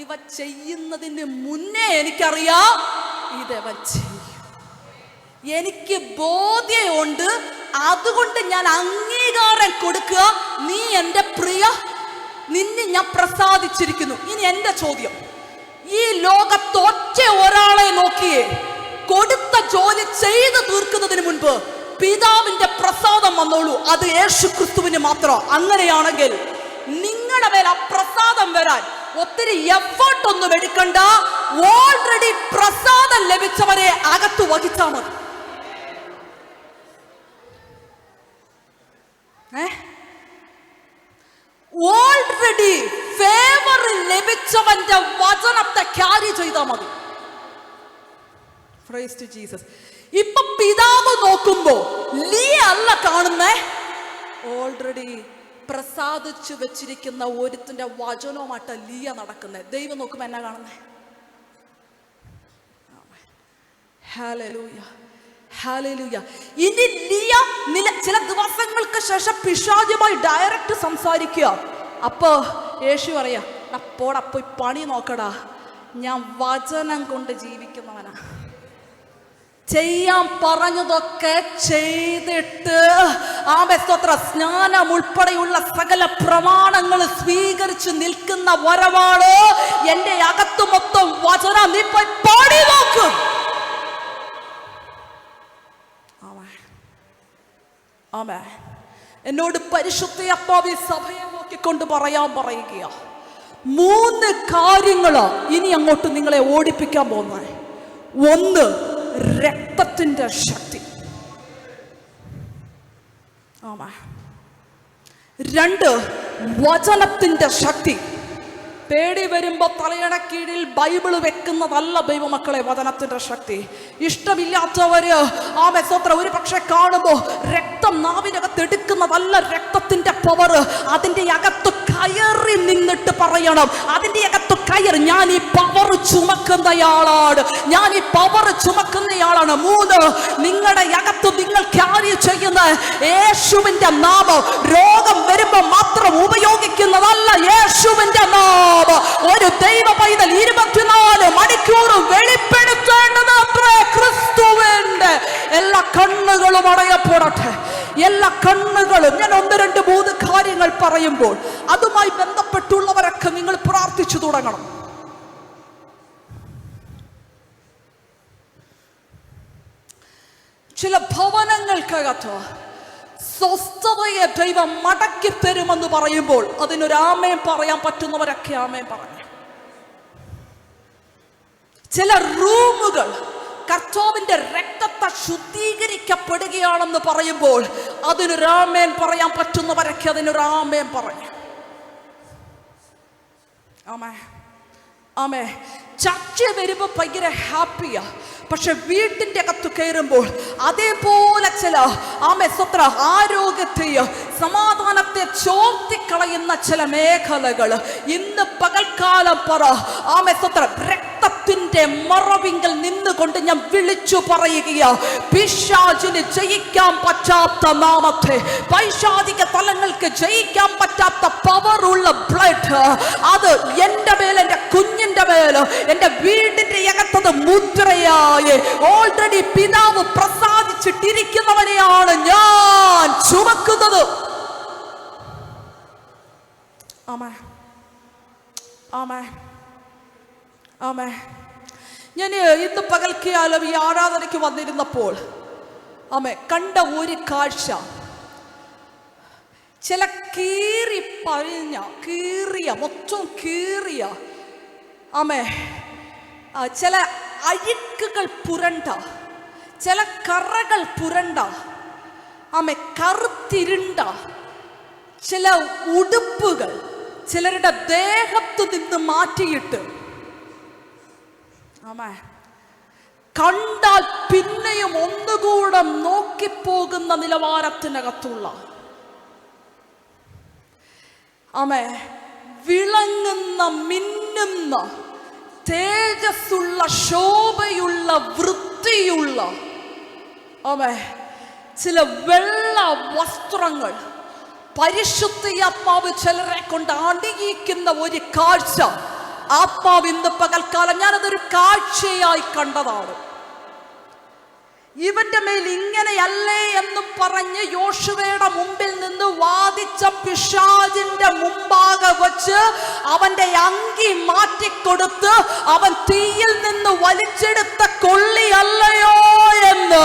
ഇവ ചെയ്യുന്നതിന് മുന്നേ എനിക്കറിയാം ഇതവൻ ചെയ്യും. എനിക്ക് ബോധ്യമുണ്ട്, അതുകൊണ്ട് ഞാൻ അംഗീകാരം കൊടുക്കുക. നീ എൻ്റെ പ്രിയ, നിന്നെ ഞാൻ പ്രസാദിച്ചിരിക്കുന്നു. ഇനി എൻ്റെ ചോദ്യം, ഈ ലോകത്ത് ഒറ്റ ഒരാളെ നോക്കിയേ കൊടുത്ത ജോലി ചെയ്തു തീർക്കുന്നതിന് മുൻപ് പിതാവിന്റെ പ്രസാദം വന്നോളൂ, അത് യേശു ക്രിസ്തുവിന് മാത്രം. അങ്ങനെയാണെങ്കിൽ നിങ്ങളുടെ മേൽ ആ പ്രസാദം വരാൻ ഒത്തിരി എഫേർട്ട് ഒന്നും എടുക്കണ്ട. ഓൾറെഡി പ്രസാദം ലഭിച്ചവരെ അകത്തു വഹിച്ചാൽ മതി. ഓൾറെഡി ഫേവർ ലഭിച്ചവന്റെ വചനത്തെ ക്യാരി ചെയ്താൽ മതി. Praise to Jesus. ഇപ്പൊ പിതാവ് നോക്കുമ്പോ ലിയ അല്ല കാണുന്നേ, ഓൾറെഡി പ്രസാദിച്ചു വെച്ചിരിക്കുന്ന ഒരുത്തിന്റെ വചനവുമായിട്ട് ലിയ നടക്കുന്നത്. ദൈവം നോക്കുമ്പോ എന്നാ കാണുന്നേ? Hallelujah, hallelujah. ഇനി ലിയ ചില ദിവസങ്ങൾക്ക് ശേഷം പിശാചുമായി ഡയറക്റ്റ് സംസാരിക്കുക. അപ്പൊ യേശു പറയാ, പോടാ പോയി പണി നോക്കടാ, ഞാൻ വചനം കൊണ്ട് ജീവിക്കുന്നവനാ. ചെയ്യാൻ പറഞ്ഞതൊക്കെ ചെയ്തിട്ട് സ്നാനം ഉൾപ്പെടെയുള്ള സകല പ്രമാണങ്ങൾ സ്വീകരിച്ച് നിൽക്കുന്ന വരവാള് എന്റെ അകത്ത് മൊത്തം വചനം. നീ പോയി പണി നോക്ക്. ആമേൻ. എന്നോട് പരിശുദ്ധാത്മാവ് സഭയെ നോക്കിക്കൊണ്ട് പറയുക, 3 കാര്യങ്ങള് ഇനി അങ്ങോട്ട് നിങ്ങളെ ഓടിപ്പിക്കാൻ പോകുന്നത്. 1, രക്തത്തിന്റെ ശക്തി. 2, വചനത്തിന്റെ ശക്തി. പേടി വരുമ്പോ തലയുടെ കീഴിൽ ബൈബിള് വെക്കുന്നതല്ല ദൈവമക്കളെ വചനത്തിന്റെ ശക്തി. ഇഷ്ടമില്ലാത്തവര് ഒരു പക്ഷെ കാണുമ്പോ രക്തം നാവിനകത്ത് എടുക്കുന്നതല്ല രക്തത്തിന്റെ പവർ. അതിന്റെ അകത്ത് കയറി നിന്നിട്ട് പറയണം, അതിന്റെ അകത്ത് കയറി, ഞാൻ ഈ പവർ ചുമക്കുന്നയാളാണ്, ഞാൻ ഈ പവർ ചുമക്കുന്നയാളാണ്. 3, നിങ്ങളുടെ അകത്ത് നിങ്ങൾ ക്യാരി ചെയ്യുന്ന യേശുവിന്റെ നാമം രോഗം വരുമ്പോ മാത്രം ഉപയോഗിക്കുന്നതല്ല. യേശുവിന്റെ നാമം ഒരു ദൈവ പൈതൽ 24 മണിക്കൂറും വെളിപ്പെടുത്തേണ്ടത് അത്രേ. ക്രിസ്തുവിന്റെ എല്ലാ കണ്ണുകളും അടയപ്പെടട്ടെ, എല്ലാ കണ്ണുകളും. ഞാൻ 1, 2, 3 കാര്യങ്ങൾ പറയുമ്പോൾ അതുമായി ബന്ധപ്പെട്ടുള്ളവരൊക്കെ നിങ്ങൾ പ്രാർത്ഥിച്ചു തുടങ്ങണം. ചില ഭവനങ്ങൾക്കകത്ത് സ്വസ്ഥതയെ ദൈവം മടക്കി തരുമെന്ന് പറയുമ്പോൾ അതിനൊരു ആമേൻ പറയാൻ പറ്റുന്നവരൊക്കെ ആമേൻ പറഞ്ഞു. ചില റൂമുകൾ കർത്താവിന്റെ രക്തത്തെ ശുദ്ധീകരിക്കപ്പെടുകയാണെന്ന് പറയുമ്പോൾ അതിനൊരു ആമേൻ പറയാൻ പറ്റുന്നവരൊക്കെ അതിനൊരു ആമേൻ പറഞ്ഞു. ആമേ, ആമേ. ചർച്ച വരുമ്പോ ഭയങ്കര ഹാപ്പിയാ, പക്ഷെ വീട്ടിന്റെ അകത്ത് കയറുമ്പോൾ അതേപോലെ ചില ആരോഗ്യത്തെയോ സമാധാനത്തെ ചോർത്തിക്കളയുന്ന ചില മേഖലകൾ ഇന്ന് പകൽക്കാലം പറ രക്തത്തിന്റെ മറവിങ്കൽ നിന്നുകൊണ്ട് ഞാൻ വിളിച്ചു പറയുകയാ, പിശാചിന് ജയിക്കാൻ പറ്റാത്ത നാമത്തെ, പൈശാചിക തലങ്ങൾക്ക് ജയിക്കാൻ പറ്റാത്ത പവറുള്ള ബ്ലഡ്, അത് എൻ്റെ മേൽ, എൻ്റെ കുഞ്ഞിന്റെ മേൽ, എൻ്റെ വീടിന്റെ അകത്തത് മുദ്രയായി ഓൾറെഡി പിതാവ് പ്രസാദിച്ചിട്ടിരിക്കുന്നവനെയാണ് ഞാൻ ചുമക്കുന്നത്. ആമേൻ, ആമേൻ, ആമേൻ. ഞാൻ ഇന്ന് പകൽക്കാലം ഈ ആരാധനയ്ക്ക് വന്നിരുന്നപ്പോൾ കണ്ട ഒരു കാഴ്ച, ചില മൊത്തം കീറിയ ചില അഴുക്കുകൾ പുരണ്ട, ചില കറകൾ പുരണ്ട, കറുത്തിരുണ്ട ചില ഉടുപ്പുകൾ, ചിലരുടെ ദേഹത്തു നിന്ന് മാറ്റിയിട്ട് ആമേ കണ്ടാൽ പിന്നെയും ഒന്നുകൂടെ നോക്കിപ്പോകുന്ന നിലവാരത്തിനകത്തുള്ള ആമേ വിളങ്ങുന്ന മിന്നുന്ന തേജസ്സുള്ള ശോഭയുള്ള വൃത്തിയുള്ള ആമേ ചില വെള്ള വസ്ത്രങ്ങൾ പരിശുദ്ധാത്മാവ് ചിലരെ കൊണ്ട് അണിയിക്കുന്ന ഒരു കാഴ്ച ആത്മാവ് ഇന്ന് പകൽക്കാലം ഞാനതൊരു കാഴ്ചയായി കണ്ടതാണ്. ഇവന്റെ മേൽ ഇങ്ങനെയല്ലേ എന്നും പറഞ്ഞ് യോശുവയുടെ മുമ്പിൽ നിന്ന് വാദിച്ച പിശാചിന്റെ മുമ്പാകെ വച്ച് അവന്റെ അങ്കി മാറ്റിക്കൊടുത്ത് അവൻ തീയിൽ നിന്ന് വലിച്ചെടുത്ത കൊള്ളിയല്ലയോ എന്ന്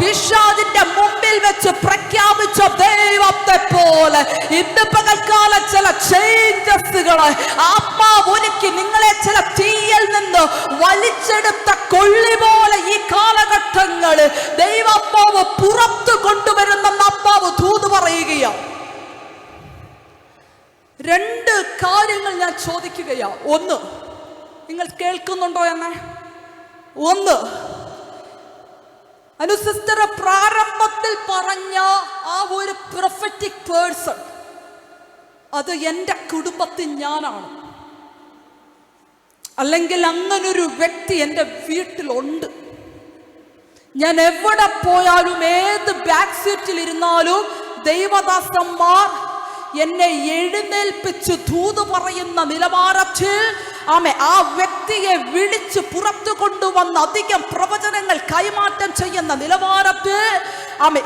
പിശാചിന്റെ മുമ്പിൽ വെച്ച് പ്രഖ്യാപിച്ച ദൈവത്തെ പോലെ ഇന്ന് പകൽക്കാലം ചില ചേഞ്ചസുകളെ ആത്മാവ് ഒരുക്കി നിങ്ങളെ ചില തീയിൽ നിന്ന് വലിച്ചെടുത്ത കൊള്ളി പോലെ ഈ കാലഘട്ടങ്ങൾ ദൈവാത്മാവ് പുറത്തു കൊണ്ടുവരുന്ന ആത്മാവ് ദൂത് പറയുകയാണ്. രണ്ട് കാര്യങ്ങൾ ഞാൻ ചോദിക്കുകയാ. ഒന്ന്, നിങ്ങൾ കേൾക്കുന്നുണ്ടോ എന്ന്? ഒന്ന്, അനുസിസ്റ്റർ പ്രാരംഭത്തിൽ പറഞ്ഞ ആ ഒരു പ്രൊഫറ്റിക് പേഴ്സൺ, അത് എൻ്റെ കുടുംബത്തിൽ ഞാനാണ്. അല്ലെങ്കിൽ അങ്ങനൊരു വ്യക്തി എൻ്റെ വീട്ടിലുണ്ട്. ഞാൻ എവിടെ പോയാലും ഏത് ബാക്ക് സീറ്റിൽ ഇരുന്നാലും ദൈവദാസന്മാർ എന്നെ എഴുന്നേൽപ്പിച്ച് ദൂത് പറയുന്ന നിലവാരത്തിൽ ആ വ്യക്തിയെ വിളിച്ച് പുറത്തു കൊണ്ടുവന്ന് അധികം പ്രവചനങ്ങൾ കൈമാറ്റം ചെയ്യുന്ന നിലവാരത്തിൽ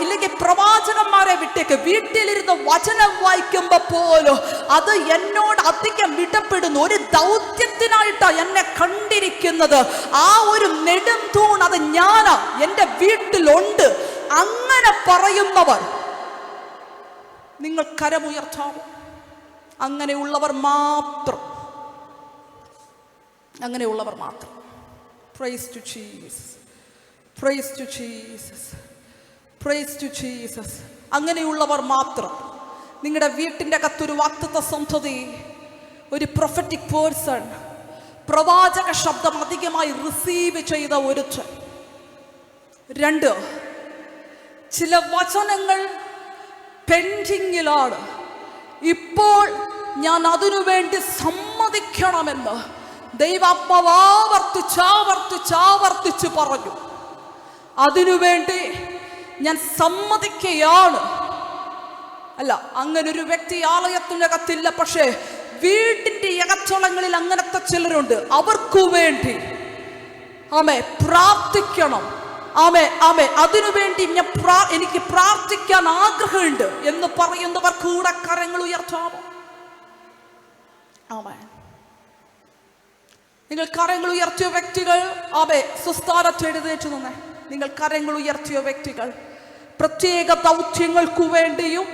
ഇല്ലെങ്കിൽ പ്രവാചകന്മാരെ വിട്ടേക്ക് വീട്ടിലിരുന്ന് വചനം വായിക്കുമ്പോ പോലും അത് എന്നോട് അധികം ഇടപെടുന്നു. ഒരു ദൗത്യത്തിനായിട്ടാണ് എന്നെ കണ്ടിരിക്കുന്നത്. ആ ഒരു നെടും തൂൺ അത് ഞാനാ, എൻ്റെ വീട്ടിലുണ്ട്. അങ്ങനെ പറയുന്നവർ നിങ്ങൾ കരമുയർത്താമോ? അങ്ങനെയുള്ളവർ മാത്രം, അങ്ങനെയുള്ളവർ മാത്രം. Praise to Jesus, praise to Jesus, praise to Jesus. അങ്ങനെയുള്ളവർ മാത്രം. നിങ്ങളുടെ വീട്ടിൻ്റെ അകത്തൊരു വാഗ്ദത്ത സന്തതി, ഒരു പ്രൊഫറ്റിക് പേഴ്സൺ, പ്രവാചക ശബ്ദം അധികമായി റിസീവ് ചെയ്ത ഒരുത്തൻ. രണ്ട്, ചില വചനങ്ങൾ പെൻഡിങ്ങിലാണ്. ഇപ്പോൾ ഞാൻ അതിനുവേണ്ടി സമ്മതിക്കണമെന്ന് ദൈവാത്മാവ് ആവർത്തിച്ച് പറഞ്ഞു. അതിനുവേണ്ടി ഞാൻ സമ്മതിക്കുകയാണ്. അല്ല, അങ്ങനൊരു വ്യക്തി ആലയത്തിനകത്തില്ല, പക്ഷേ വീടിന്റെ അകത്തളങ്ങളിൽ അങ്ങനത്തെ ചിലരുണ്ട്. അവർക്കു വേണ്ടി പ്രാർത്ഥിക്കണം. അതിനുവേണ്ടി എനിക്ക് പ്രാർത്ഥിക്കാൻ ആഗ്രഹമുണ്ട് എന്ന് പറയുന്നവർ കൂടെ കരങ്ങൾ ഉയർത്താമോ? നിങ്ങൾ കരങ്ങൾ ഉയർത്തിയ വ്യക്തികൾ സുസ്ഥാനത്ത് എഴുന്നേറ്റ് നിന്നേ. നിങ്ങൾ കരങ്ങൾ ഉയർത്തിയ വ്യക്തികൾ പ്രത്യേക ദൗത്യങ്ങൾക്കു വേണ്ടിയും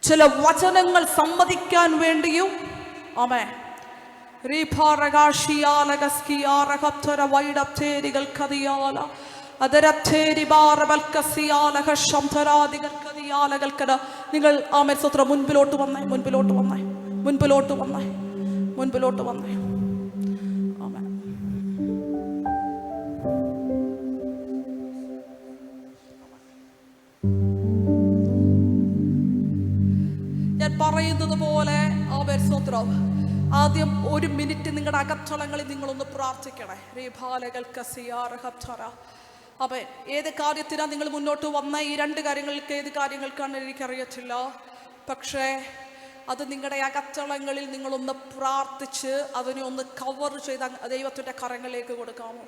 ചില വചനങ്ങൾ സമ്മതിക്കാൻ വേണ്ടിയും നിങ്ങൾ സ്വത്രം മുൻപിലോട്ട് വന്നേ, മുൻപിലോട്ട് വന്നേ, മുൻപിലോട്ട് വന്നേ, മുൻപിലോട്ട് വന്നേ. ഞാൻ പറയുന്നത് പോലെ സ്വത്രം ആദ്യം ഒരു മിനിറ്റ് നിങ്ങളുടെ അകത്തളങ്ങളിൽ നിങ്ങളൊന്ന് പ്രാർത്ഥിക്കണേ. ഏത് കാര്യത്തിനാണ് നിങ്ങൾ മുന്നോട്ട് വന്ന? ഈ രണ്ട് കാര്യങ്ങൾക്ക് ഏത് കാര്യങ്ങൾക്കാണ് എനിക്കറിയത്തില്ല. പക്ഷേ അത് നിങ്ങളുടെ അകത്തളങ്ങളിൽ നിങ്ങളൊന്ന് പ്രാർത്ഥിച്ച് അതിനെ ഒന്ന് കവർ ചെയ്ത് ദൈവത്തിൻ്റെ കരങ്ങളിലേക്ക് കൊടുക്കാമോ?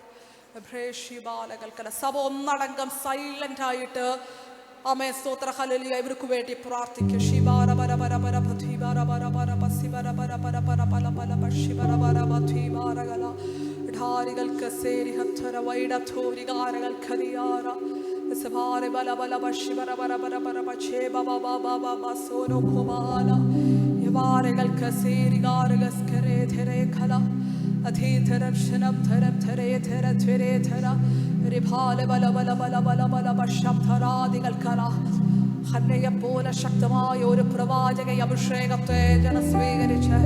സഭ ഒന്നടങ്കം സൈലന്റ് ആയിട്ട് സ്തോത്ര ഹല്ലേലൂയ ഇവർക്ക് വേണ്ടി പ്രാർത്ഥിക്കുക. ഹന്നയെ പോലെ ശക്തമായ ഒരു പ്രവാചക അഭിഷേകത്തെ ജനം സ്വീകരിച്ച്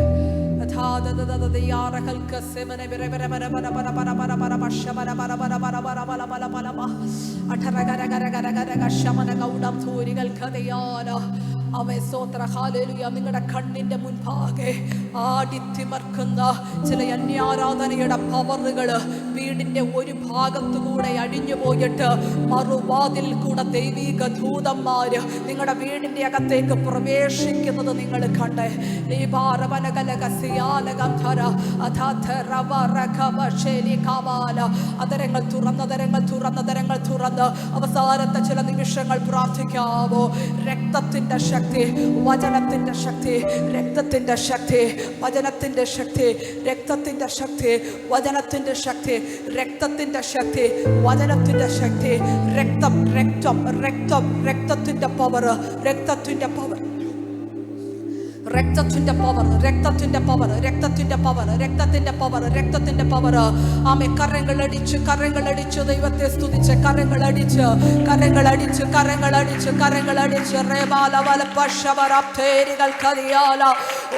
നിങ്ങളുടെ കണ്ണിന്റെ മുൻപാകെ ആടിത്തിമർക്കുന്ന ചില അന്യാരാധനയുടെ പവറുകള് വീടിന്റെ ഒരു ഭാഗത്തുകൂടെ അടിഞ്ഞു പോയിട്ട് മറുവാതിൽ കൂടെ ദൈവിക ദൂതന്മാര് നിങ്ങളുടെ വീടിന്റെ അകത്തേക്ക് പ്രവേശിക്കുന്നത് നിങ്ങൾ കണ്ടേ. അതരങ്ങൾ തുറന്ന് അവസാനത്തെ ചില നിമിഷങ്ങൾ പ്രാർത്ഥിക്കാവോ? രക്തത്തിന്റെ ശക്തി, വചനത്തിന്റെ ശക്തി, രക്തത്തിന്റെ ശക്തി, വചനത്തിന്റെ ശക്തി, രക്തത്തിന്റെ ശക്തി, വചനത്തിന്റെ ശക്തി, രക്തത്തിന്റെ ശക്തി, വചനത്തിന്റെ ശക്തി, രക്തം രക്തം രക്തം രക്തത്തിന്റെ പവർ, രക്തത്തിന്റെ പവർ, രക്തത്തിന്റെ പവർ, രക്തത്തിന്റെ പവർ, രക്തത്തിന്റെ പവർ, രക്തത്തിന്റെ പവർ, രക്തത്തിന്റെ പവർ. ആമേ കരങ്ങളടിച്ച് ദൈവത്തെ സ്തുതിച്ച് കരങ്ങളടിച്ച് റേബാല പശവരപ്തേരികൾ കദിയാല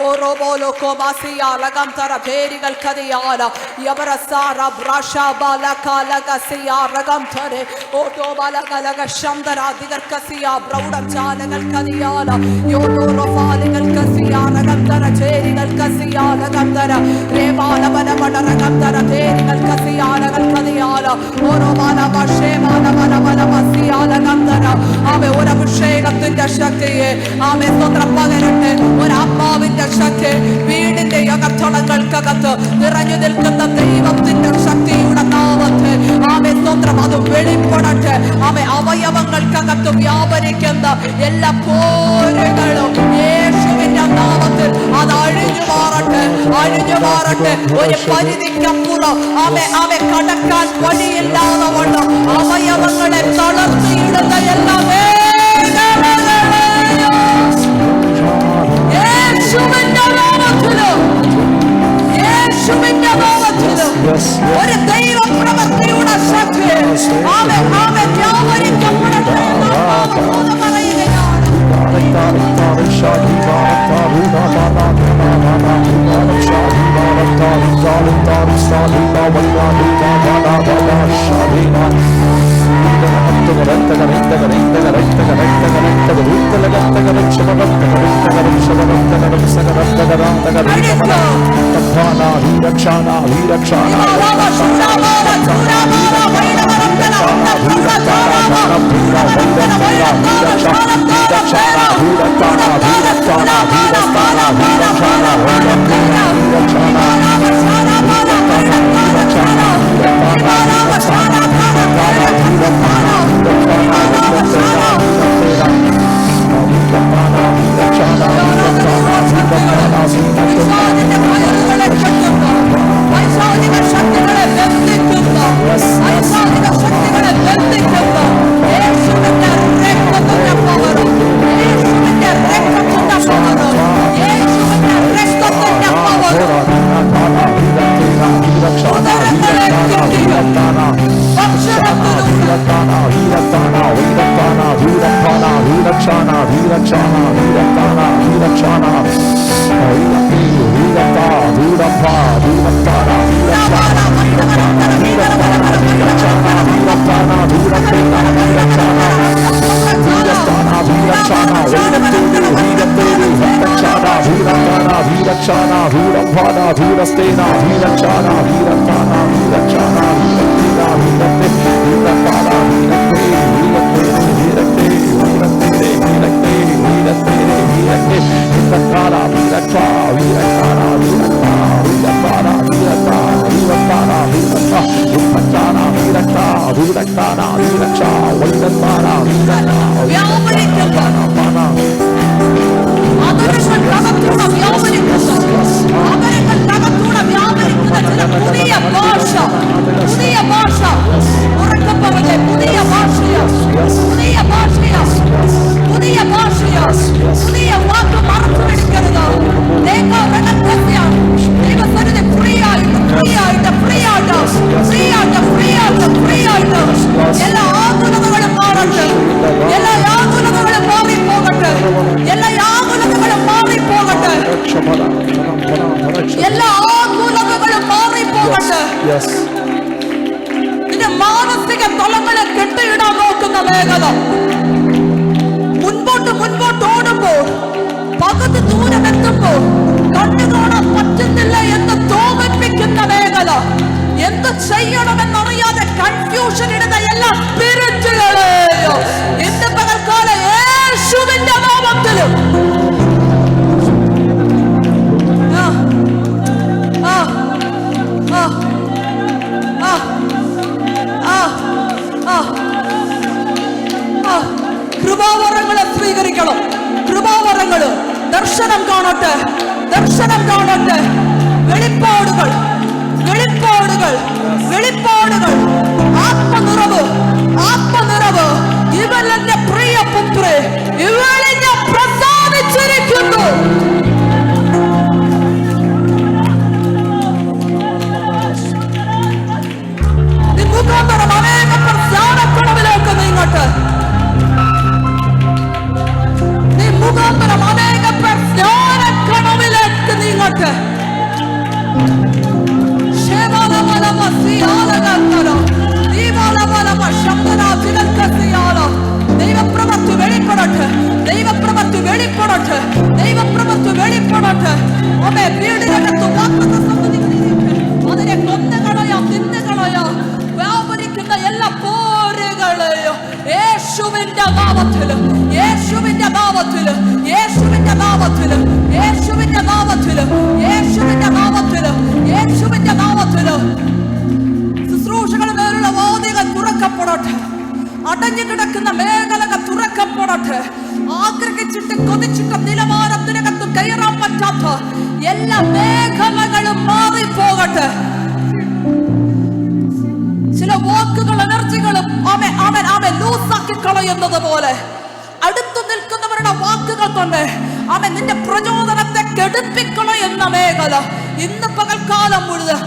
ഓറോബോലോ കോബാസിയാല ഗംതര പേരികൾ കദിയാല യവരസാര ബ്രാഷാബാല കാലകസിയാ രഗംതരെ ഓട്ടോബാലകലക ശംദരാദികൾ കസിയാ ബ്രൗഡം ചാലകൾ കദിയാല യോടോറോഫാലികൾ കസിയാ രഗംതര ചേരികൾ കസിയാല ഗംതര റേബാല ബലബടര ഗംതര പേരികൾ കസിയാലകൾ കദിയാല ഓറോബാല ബഷേബാല ബലബല ബസിയാല ഗംതര. ആമേ ഒരു അഭിഷേകത്തിന്റെ ശക്തിയെ ആമേ സ്തോത്രം പകരട്ടെ. ഒരാത്മാവിന്റെ ശക്തി വീടിന്റെ അകത്തളങ്ങൾക്കകത്ത് നിറഞ്ഞു നിൽക്കുന്ന ദൈവത്തിന്റെ ശക്തിയുടെ നാമത്തെ ആമേ സ്തോത്രം അത് വെളിപ്പെടട്ടെ. ആമേ അവയവങ്ങൾക്കകത്ത് വ്യാപരിക്കുന്ന എല്ലാ പോരുകളും യേശുവിന്റെ നാമത്തിൽ അത് അഴിഞ്ഞു മാറട്ടെ. ഒരു പരിധിക്കപ്പുറം ആമേ കടക്കാൻ വഴിയില്ലാതെ വണ്ണം അവയവങ്ങളെ തളർത്തിയിടുന്ന എല്ലാ ഒരു ദൈവ പ്രവൃത്തിയുടെ ശക്തി വ്യാപരിക്കപ്പെടട്ടെ എന്ന് പറയുകയാണ്. എല്ലാ ആകുലതകളും മാറട്ടെ. എല്ലാ ആകുലതകളും മാറി പോകട്ടെ. നിന്റെ മാനസിക തലങ്ങളെ കെട്ടിയിടാൻ നോക്കുന്ന മേഖല മുൻപോട്ട് ഓടുമ്പോൾ പകുതി ദൂരമെത്തുമ്പോൾ കണ്ണു കാണാൻ പറ്റുന്നില്ല എന്ന് തോന്നിപ്പിക്കുന്ന മേഖല, എന്ത് ചെയ്യണമെന്നറിയാതെ കൺഫ്യൂഷൻ ഇടുന്ന എല്ലാ സ്പിരിറ്റുകളെയും ഇന്ന് പകൽക്കാല യേശുവിന്റെ നാമത്തിലും കൃപാവരങ്ങളെ സ്വീകരിക്കണം. കൃപാവരങ്ങള് ദർശനം കാണട്ടെ, ദർശനം കാണട്ടെ. വെളിപ്പാടുകൾ, വെളിപ്പാടുകൾ, വെളിപ്പാടുകൾ. ആത്മനിറവ്, ആത്മനിറവ്. ഇവൻ എന്റെ പ്രിയപുത്രേ, ഇവളെ ഞാൻ പ്രസാദിച്ചിരിക്കുന്നു. മുഖാന്തരം അനേക പ്രസാദക്കടവിലേക്ക് നീങ്ങട്ടെ. നീ മുഖാന്തരം അനേക പ്രസാദക്കടവിലേക്ക് നീങ്ങട്ടെ. ദൈവപ്രവൃത്തി വെളിപ്പെടട്ടെ, ദൈവപ്രവൃത്തി വെളിപ്പെടട്ടെ, ദൈവപ്രവൃത്തി വെളിപ്പെടട്ടെ. അവയെ വീടിനകത്ത് വാഗ്ദത്തം സംബന്ധിക്കുന്നതിലേക്ക് അതിനെ കൊന്നുകളയാം, തിന്നുകളയാം. വ്യാപരിക്കുന്ന എല്ലാ പോരുകളെയും യേശുവിന്റെ നാമത്തിലും, യേശുവിന്റെ നാമത്തിലും, യേശുവിന്റെ നാമത്തിലും, യേശുവിന്റെ നാമത്തിലും, യേശുവിന്റെ നാമത്തിലും, യേശുവിന്റെ നാമത്തിലും ശുശ്രൂഷകളുടെ മേലുള്ള വാതിലുകൾ തുറക്കപ്പെടട്ടെ. അടഞ്ഞു കിടക്കുന്ന മേഖലകൾ തുറക്കപ്പെടട്ടെ. ആഗ്രഹിച്ചിട്ട് കൊതിച്ചിട്ട് നിലവാരത്തിനകത്ത് കയറാൻ പറ്റാത്ത എല്ലാ മേഖലകളും മാറിപ്പോകട്ടെ. ചില വാക്കുകൾ, എനർജികളും ലൂസാക്കി കളയുന്നത് പോലെ അടുത്തു നിൽക്കുന്നവരുടെ വാക്കുകൾ കൊണ്ട് നിന്റെ പ്രചോദനത്തെ കെടുപ്പിക്കളയുന്ന മേഖല ഇന്ന് പകൽക്കാലം മുഴുവൻ